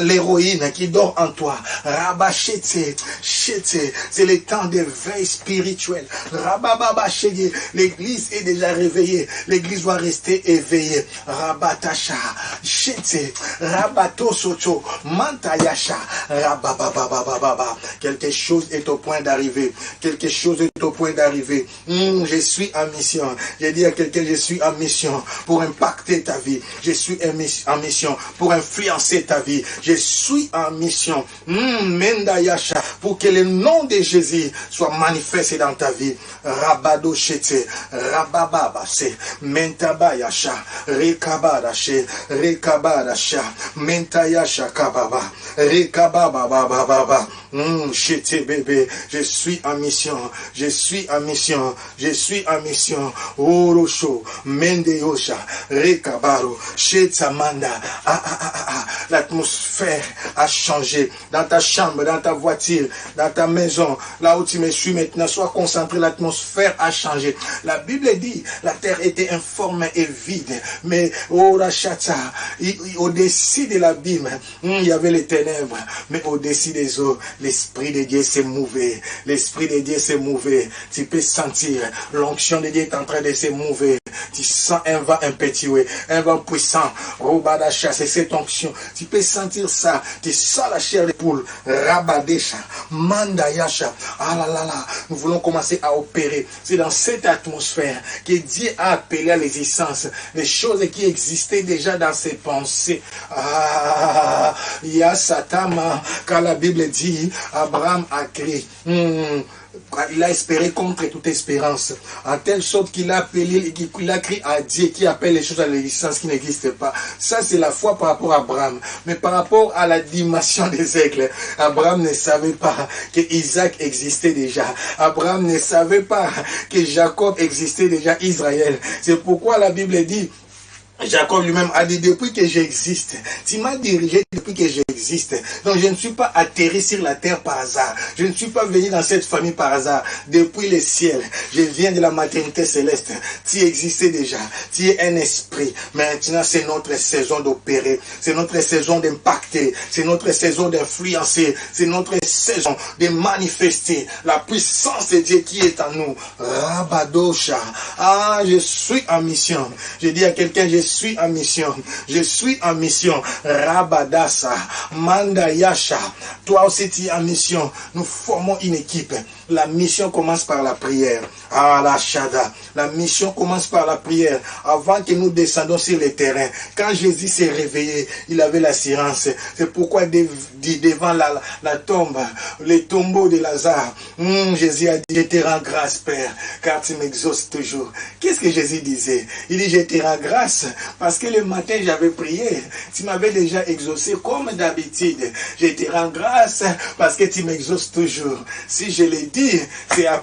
l'héroïne qui dort en toi. Rabashete, c'est le temps de veille spirituelle. Rabababashege, l'église est déjà réveillée. L'église doit rester éveillée. Rabatasha, shete, rabato soto, mantayasha, rababababababa. Quelque chose est au point d'arriver. quelque chose est au point d'arriver. Je suis en mission. J'ai dit à quelqu'un, je suis en mission pour impacter ta vie. Je suis en mission pour influencer ta vie. Je suis en mission. Menda Yasha, pour que le nom de Jésus soit manifesté dans ta vie. Rabado Shete, Rabababase, Mentaba Yasha, Rekabadashe, Rekabadasha, Mentayasha Kababa, Rekababababa. Shete bébé, je suis en mission, je suis en mission, je suis en mission. Orosho, Mendeyosha, Rekabaro, Shetamanda. L'atmosphère a changé dans ta chambre, dans ta voiture, dans ta maison, là où tu me suis maintenant. Sois concentré, l'atmosphère a changé. La Bible dit, la terre était informe et vide, mais au-dessus de l'abîme, il y avait les ténèbres, mais au-dessus des eaux, l'Esprit de Dieu s'est mouvé. L'Esprit de Dieu s'est mouvé. Tu peux sentir, l'onction de Dieu est en train de se mouver. Tu sens un vent impétueux, un vent puissant. Robadasha, c'est cette onction. Tu peux sentir ça. Tu sens la chair des poules. Rabadesha, Mandayasha. Ah là là là. Nous voulons commencer à opérer. C'est dans cette atmosphère que Dieu a appelé à l'existence les choses qui existaient déjà dans ses pensées. Ah, Yasatama, quand la Bible dit, Abraham a crié. Il a espéré contre toute espérance, en telle sorte qu'il a appelé, qu'il a crié à Dieu qui appelle les choses à l'existence qui n'existent pas. Ça, c'est la foi par rapport à Abraham. Mais par rapport à la dimension des aigles, Abraham ne savait pas que Isaac existait déjà. Abraham ne savait pas que Jacob existait déjà, Israël. C'est pourquoi la Bible dit, Jacob lui-même a dit, depuis que j'existe, tu m'as dirigé depuis que j'existe. Donc je ne suis pas atterri sur la terre par hasard. Je ne suis pas venu dans cette famille par hasard. Depuis le ciel, je viens de la maternité céleste. Tu existais déjà. Tu es un esprit. Maintenant, c'est notre saison d'opérer. C'est notre saison d'impacter. C'est notre saison d'influencer. C'est notre saison de manifester la puissance de Dieu qui est en nous. Rabadosha. Ah, je suis en mission. Je dis à quelqu'un, je suis en mission. Je suis en mission. Rabadasa. Mandayasha. Toi aussi tu es en mission. Nous formons une équipe. La mission commence par la prière. Ah la Shada. La mission commence par la prière. Avant que nous descendons sur le terrain. Quand Jésus s'est réveillé, il avait l'assurance. C'est pourquoi devant la tombe, le tombeau de Lazare, Jésus a dit, je te rends grâce Père, car tu m'exauces toujours. Qu'est-ce que Jésus disait? Il dit, je te rends grâce parce que le matin j'avais prié. Tu m'avais déjà exaucé comme d'habitude. Je te rends grâce parce que tu m'exauces toujours. Si je l'ai dit,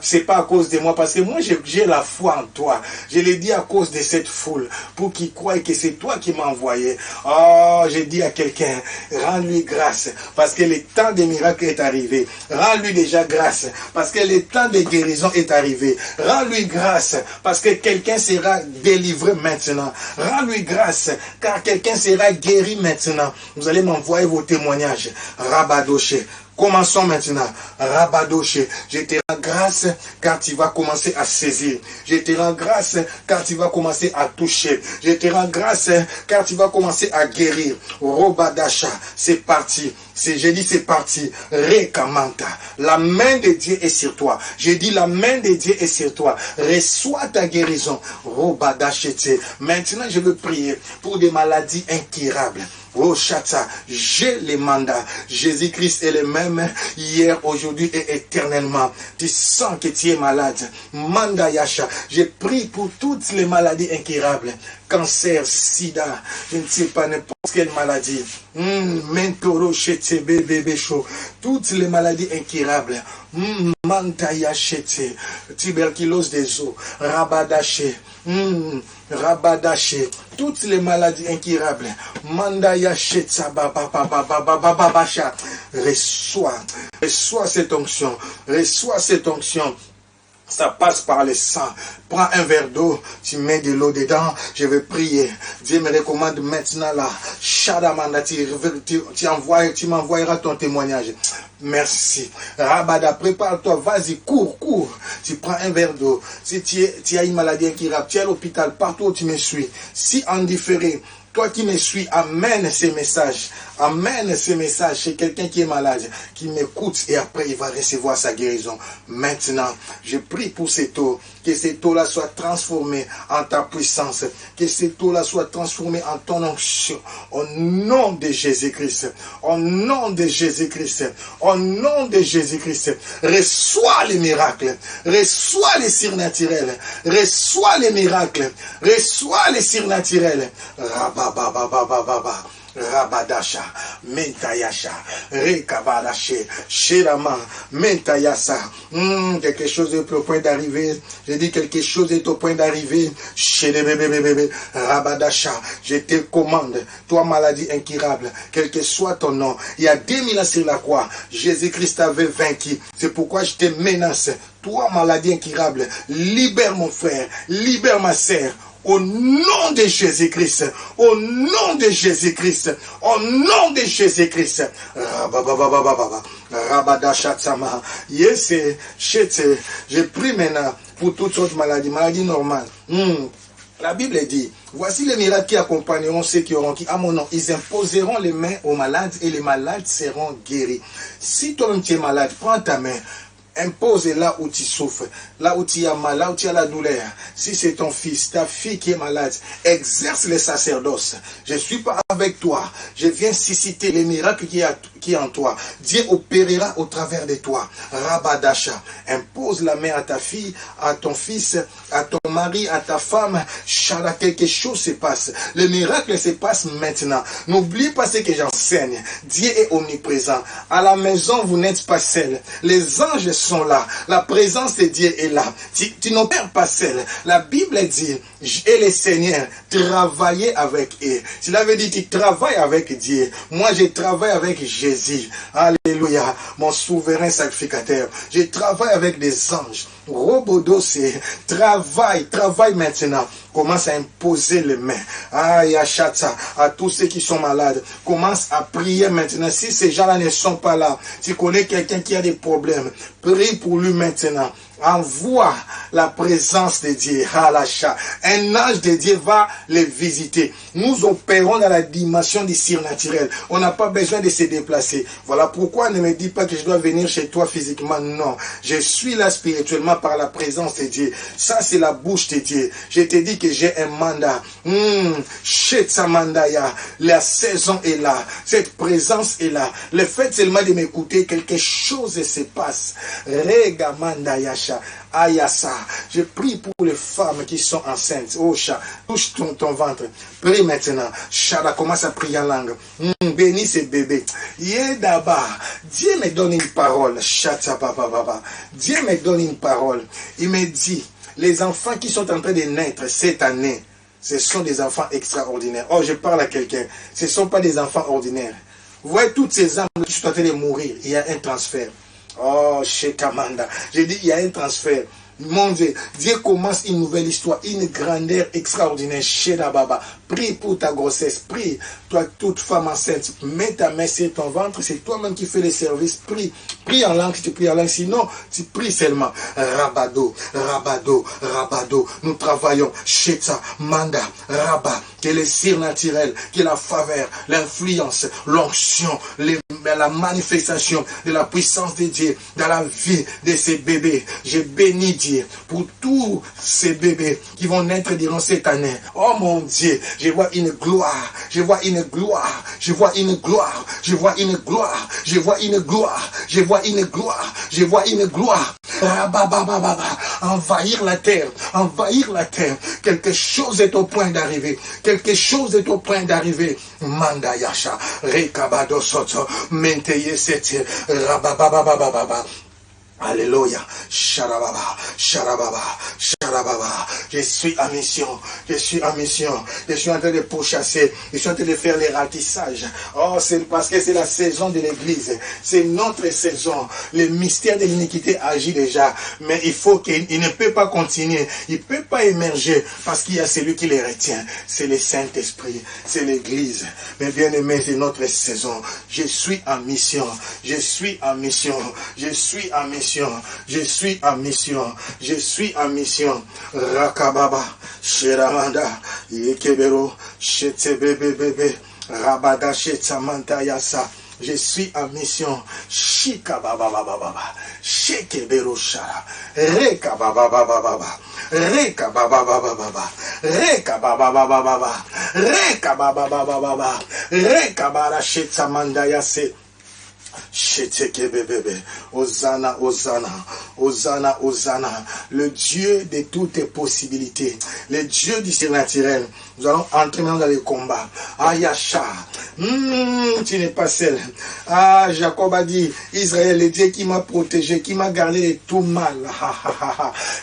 c'est pas à cause de moi, parce que moi j'ai la foi en toi. Je l'ai dit à cause de cette foule, pour qu'ils croient que c'est toi qui m'as envoyé. Oh, j'ai dit à quelqu'un, rends-lui grâce, parce que le temps des miracles est arrivé. Rends-lui déjà grâce, parce que le temps de guérison est arrivé. Rends-lui grâce, parce que quelqu'un sera délivré maintenant. Rends-lui grâce, car quelqu'un sera guéri maintenant. Vous allez m'envoyer vos témoignages. Rabadoche. Commençons maintenant. Rabadoche, je te rends grâce car tu vas commencer à saisir. Je te rends grâce car tu vas commencer à toucher. Je te rends grâce car tu vas commencer à guérir. Robadasha, c'est parti. J'ai dit c'est parti. Rekamanta. La main de Dieu est sur toi. J'ai dit la main de Dieu est sur toi. Reçois ta guérison. Robadachete. Maintenant je veux prier pour des maladies incurables. Oh Chata, j'ai les mandats. Jésus-Christ est le même hier, aujourd'hui et éternellement. Tu sens que tu es malade. Manda Yasha, je prie pour toutes les maladies incurables. Cancer, sida, je ne sais pas n'importe quelle maladie. Mentoro, chete, bébé chaud. Toutes les maladies incurables. Mantaya chete, tuberculose des os, rabadaché. Rabadaché, toutes les maladies incurables. Mandaya Shetsa Babababababababasha. Reçois cette onction. Reçois cette onction. Ça passe par le sang. Prends un verre d'eau, tu mets de l'eau dedans, je vais prier. Dieu me recommande maintenant là. Shadamanda, tu m'envoyeras ton témoignage. Merci. Rabada, prépare-toi, vas-y, cours. Tu prends un verre d'eau. Si tu as une maladie incurable, tu es à l'hôpital, partout où tu me suis. Si en différé, toi qui me suis, amène ces messages. amène ce message chez quelqu'un qui est malade, qui m'écoute et après il va recevoir sa guérison. Maintenant, je prie pour cette eau, que cette eau-là soit transformée en ta puissance, que cette eau-là soit transformée en ton onction, au nom de Jésus-Christ, au nom de Jésus-Christ, au nom de Jésus-Christ. Reçois les miracles, reçois les surnaturels, reçois les miracles, reçois les surnaturels. Rababababababa. Rabadasha, Mentayasha, Rekabadache, Shirama, Mentayasa. Quelque chose est au point d'arriver. J'ai dit quelque chose est au point d'arriver. Bébé, Rabadasha, je te commande, toi maladie incurable, quel que soit ton nom. Il y a 2000 ans sur la croix, Jésus-Christ avait vaincu. C'est pourquoi je te menace. Toi maladie incurable, libère mon frère, libère ma sœur. Au nom de Jésus-Christ, au nom de Jésus-Christ, au nom de Jésus-Christ. Rabadashatsama. Yes, je prie maintenant pour toutes sortes de maladies, maladies normales. La Bible dit, voici les miracles qui accompagneront ceux qui auront qui, à mon nom, ils imposeront les mains aux malades et les malades seront guéris. Si toi-même tu es malade, prends ta main. Impose là où tu souffres, là où tu as mal, là où tu as la douleur. Si c'est ton fils, ta fille qui est malade, exerce le sacerdoce. Je ne suis pas avec toi. Je viens susciter les miracles qui est en toi. Dieu opérera au travers de toi. Rabadasha. Impose la main à ta fille, à ton fils, à ton mari, à ta femme. Chala, quelque chose se passe. Le miracle se passe maintenant. N'oublie pas ce que j'enseigne. Dieu est omniprésent. À la maison, vous n'êtes pas seul. Les anges sont là. La présence de Dieu est là. Tu n'opères pas seul. La Bible dit, et le Seigneur travaillait avec eux. Cela veut dire qu'il travaille avec Dieu. Moi, je travaille avec Jésus. Alléluia. Mon souverain sacrificateur. Je travaille avec des anges. Robodossé, travaille maintenant. Commence à imposer les mains. À tous ceux qui sont malades. Commence à prier maintenant. Si ces gens-là ne sont pas là, tu connais quelqu'un qui a des problèmes, prie pour lui maintenant. Envoie la présence de Dieu. Un ange de Dieu va les visiter. Nous opérons dans la dimension du surnaturel. On n'a pas besoin de se déplacer. Voilà pourquoi ne me dis pas que je dois venir chez toi physiquement. Non, je suis là spirituellement par la présence de Dieu. Ça, c'est la bouche de Dieu. Je te dis que j'ai un mandat. Shetsamandaya. La saison est là. Cette présence est là. Le fait seulement de m'écouter, quelque chose se passe. Regamandaya. Ayasa, je prie pour les femmes qui sont enceintes. Oh, touche ton ventre. Prie maintenant. Shada, commence à prier en langue. Bénis ces bébés. Yedaba. Dieu me donne une parole. Dieu me donne une parole. Il me dit, les enfants qui sont en train de naître cette année, ce sont des enfants extraordinaires. Oh, je parle à quelqu'un. Ce ne sont pas des enfants ordinaires. Vous voyez toutes ces âmes qui sont en train de mourir. Il y a un transfert. Oh, chez Kamanda. J'ai dit, il y a un transfert. Mon Dieu, Dieu commence une nouvelle histoire, une grandeur extraordinaire chez Baba. Prie pour ta grossesse, prie. Toi, toute femme enceinte, mets ta main sur ton ventre, c'est toi-même qui fais les services. Prie, prie en langue, tu pries en langue, sinon tu pries seulement. Rabado, Rabado, Rabado. Nous travaillons chez ta Manda, Rabat, qui est le surnaturel, qui est la faveur, l'influence, l'onction, la manifestation de la puissance de Dieu dans la vie de ces bébés. Je bénis Dieu pour tous ces bébés qui vont naître durant cette année. Oh mon Dieu, je vois une gloire, je vois une gloire, je vois une gloire, je vois une gloire, je vois une gloire, je vois une gloire, je vois une gloire. Envahir la terre, envahir la terre. Quelque chose est au point d'arriver, quelque chose est au point d'arriver. Mandayasha, Rekabado Soto, Menteye Sete, Rababababababa. Alléluia. Sharababa, Sharababa, Sharababa. Je suis en mission. Je suis en mission. Je suis en train de pourchasser. Je suis en train de faire les ratissages. Oh, c'est parce que c'est la saison de l'église. C'est notre saison. Le mystère de l'iniquité agit déjà. Mais il faut qu'il ne peut pas continuer. Il ne peut pas émerger parce qu'il y a celui qui les retient. C'est le Saint-Esprit. C'est l'église. Mais bien aimé, c'est notre saison. Je suis en mission. Je suis en mission. Je suis en mission. Je suis en mission. Je suis en mission. Rakababa, Sheramanda, Yekebero, Shetebebebe, Rabadache Tsamantayasa. Je suis en mission. Shika baba baba baba. Sheke beroshara. Reka baba baba baba. Reka baba baba baba. Reka baba baba baba. Reka baba baba baba. Reka bara shetsa mandayase. Sheteke bébé. Hosanna, Hosanna. Hosanna, Hosanna. Le Dieu de toutes les possibilités. Le Dieu du surnaturel. Nous allons entrer maintenant dans le combat. Ayasha. Tu n'es pas seul. Ah, Jacob a dit, Israël, le Dieu qui m'a protégé, qui m'a gardé de tout mal.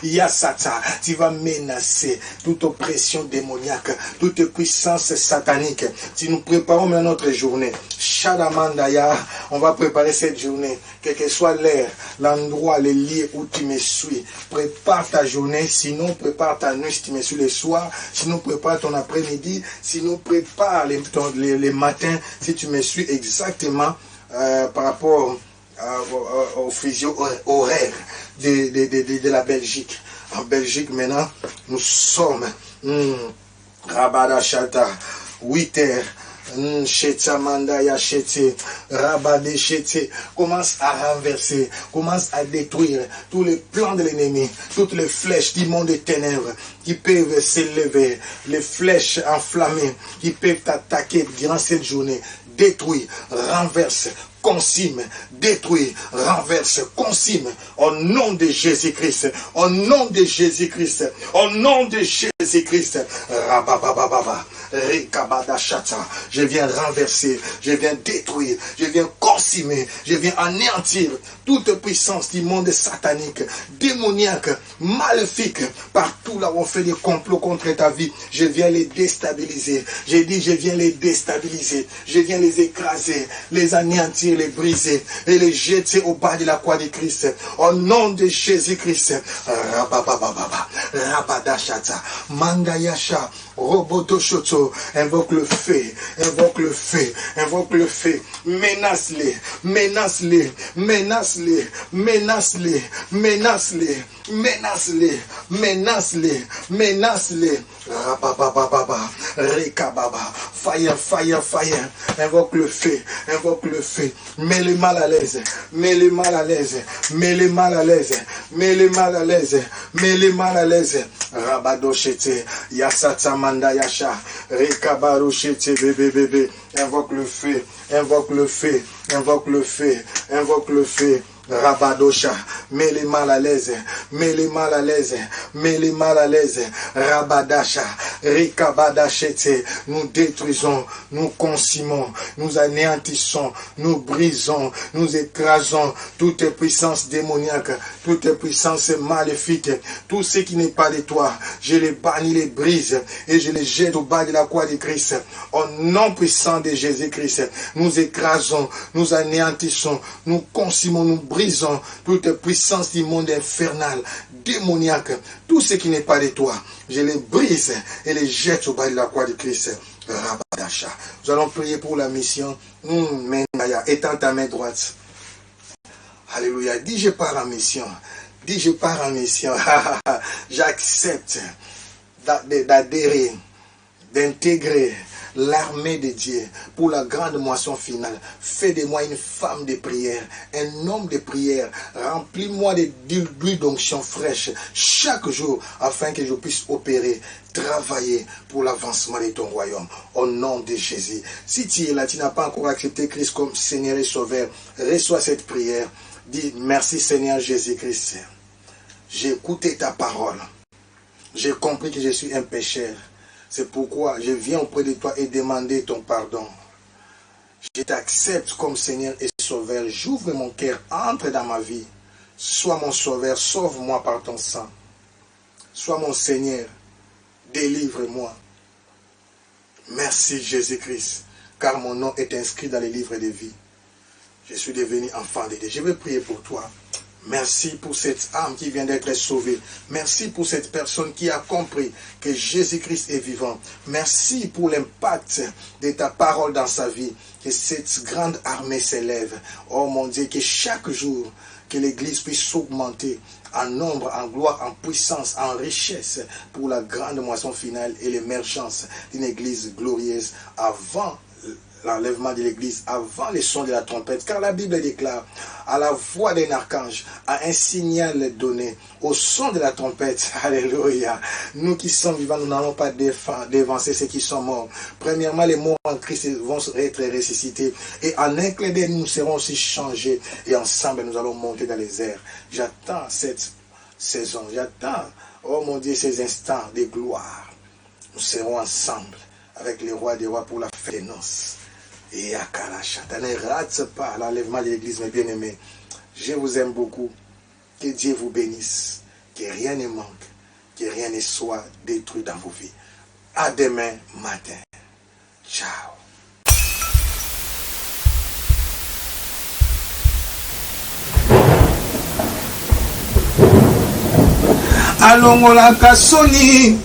Yasata, tu vas menacer toute oppression démoniaque, toute puissance satanique. Si nous préparons maintenant notre journée, Shadamandaya, on va préparer cette journée, quel que soit l'heure, l'endroit, les lieux où tu me suis. Prépare ta journée, sinon prépare ta nuit si tu me suis le soir, sinon prépare ton après-midi, sinon prépare les matins si tu me suis exactement par rapport au physio horaire de la Belgique. En Belgique maintenant, nous sommes Rabadachata, 8 heures. Commence à renverser, commence à détruire tous les plans de l'ennemi, toutes les flèches du monde des ténèbres qui peuvent s'élever, les flèches enflammées qui peuvent t'attaquer durant cette journée. Détruis, renverse, consume, détruit, renverse, consume, au nom de Jésus-Christ, au nom de Jésus-Christ, au nom de Jésus-Christ. Rababababa, Rikabadashata, je viens renverser, je viens détruire, je viens consumer, je viens anéantir toute puissance du monde satanique, démoniaque, maléfique, partout là où on fait des complots contre ta vie, je viens les déstabiliser. J'ai dit, je viens les déstabiliser, je viens les écraser, les anéantir, les briser et les jeter au bas de la croix de Christ. Au nom de Jésus-Christ. Rababababa, Rabadashata, Mandayasha, Robotoshoto, invoque le feu, invoque le feu, invoque le feu, menace-les, menace-les, menace-les, menace-les, menace-les, menace-les, menace-les, menace-les. Rababababa, Rekababa, fire, fire, fire, invoque le feu, mets les mal à l'aise, mets les mal à l'aise, mets les mal à l'aise, mets les mal à l'aise, mets les mal à l'aise. Rabadoshete, Yasata Manda Yasha, Rekabaroshete, bébé, invoque le feu, invoque le feu, invoque le feu, invoque le feu. Rabadosha, mets les mal à l'aise, mets les mal à l'aise, mets les mal à l'aise. Rabadasha, Rikabadachete, nous détruisons, nous consumons, nous anéantissons, nous brisons, nous écrasons toute puissance démoniaque, toute puissance maléfique, tout ce qui n'est pas de toi. Je les bannis, les brise et je les jette au bas de la croix de Christ. Au nom puissant de Jésus-Christ, nous écrasons, nous anéantissons, nous consumons, nous brisons toute puissance du monde infernal, démoniaque, tout ce qui n'est pas de toi. Je les brise et les jette au bas de la croix de Christ. Rabadasha. Nous allons prier pour la mission. Étends ta main droite. Alléluia. Dis je pars en mission. Dis je pars en mission. J'accepte d'adhérer, d'intégrer l'armée de Dieu pour la grande moisson finale. Fais de moi une femme de prière, un homme de prière. Remplis-moi d'huile d'onction fraîche chaque jour afin que je puisse opérer, travailler pour l'avancement de ton royaume. Au nom de Jésus. Si tu es là, tu n'as pas encore accepté Christ comme Seigneur et Sauveur, reçois cette prière. Dis merci Seigneur Jésus-Christ. J'ai écouté ta parole. J'ai compris que je suis un pécheur. C'est pourquoi je viens auprès de toi et demander ton pardon. Je t'accepte comme Seigneur et Sauveur. J'ouvre mon cœur, entre dans ma vie. Sois mon Sauveur, sauve-moi par ton sang. Sois mon Seigneur, délivre-moi. Merci Jésus-Christ, car mon nom est inscrit dans les livres de vie. Je suis devenu enfant de Dieu. Je vais prier pour toi. Merci pour cette âme qui vient d'être sauvée. Merci pour cette personne qui a compris que Jésus-Christ est vivant. Merci pour l'impact de ta parole dans sa vie. Que cette grande armée s'élève. Oh mon Dieu, que chaque jour, que l'Église puisse s'augmenter en nombre, en gloire, en puissance, en richesse pour la grande moisson finale et l'émergence d'une Église glorieuse avant l'enlèvement de l'église avant les sons de la trompette, car la Bible déclare, à la voix d'un archange, à un signal donné, au son de la trompette, alléluia, nous qui sommes vivants, nous n'allons pas dévancer ceux qui sont morts. Premièrement, les morts en Christ vont être ressuscités, et en un clin d'œil, nous serons aussi changés, et ensemble, nous allons monter dans les airs. J'attends cette saison, j'attends, oh mon Dieu, ces instants de gloire. Nous serons ensemble avec les rois des rois pour la fête des noces. Et Akarachata, ne rate pas l'enlèvement de l'église, mes bien-aimés. Je vous aime beaucoup. Que Dieu vous bénisse. Que rien ne manque. Que rien ne soit détruit dans vos vies. À demain matin. Ciao. Alongola kasoni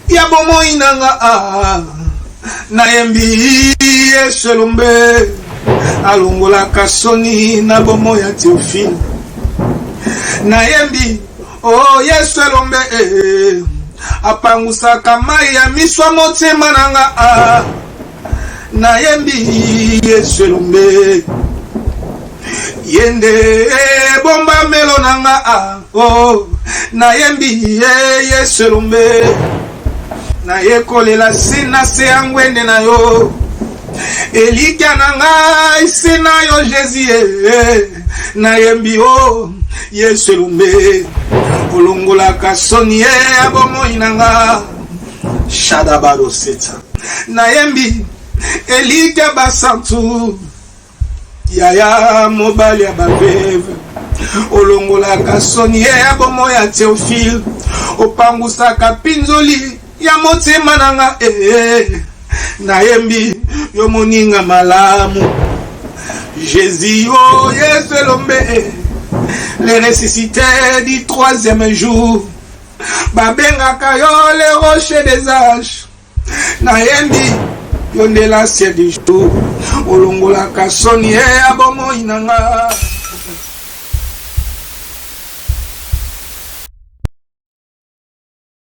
ya bomo inanga nayembi eselombe alongola kasoni na bomo ya Théophile nayembi oh yeselombe apangusaka mai ya miswa motema nanga nayembi eselombe yende bomba melo nanga oh nayembi yeselombe na yekolela sina se angwende na yo elika na ngai sina yo Jésus nayembi o yeselombe olongolaka soni abomoi nanga shadabaro seta nayembi elika basantu yaya mobali ya baveve olongolaka soni abomoi ya Théophile opangusaka pinzoli ya motema nanga nayembi yo moninga malamu Jésus oh yeselombe les ressuscités du troisième jour babengaka yo les rochers des âges nayembi yo nde l'ancien du jour olongolaka soni abomoi nanga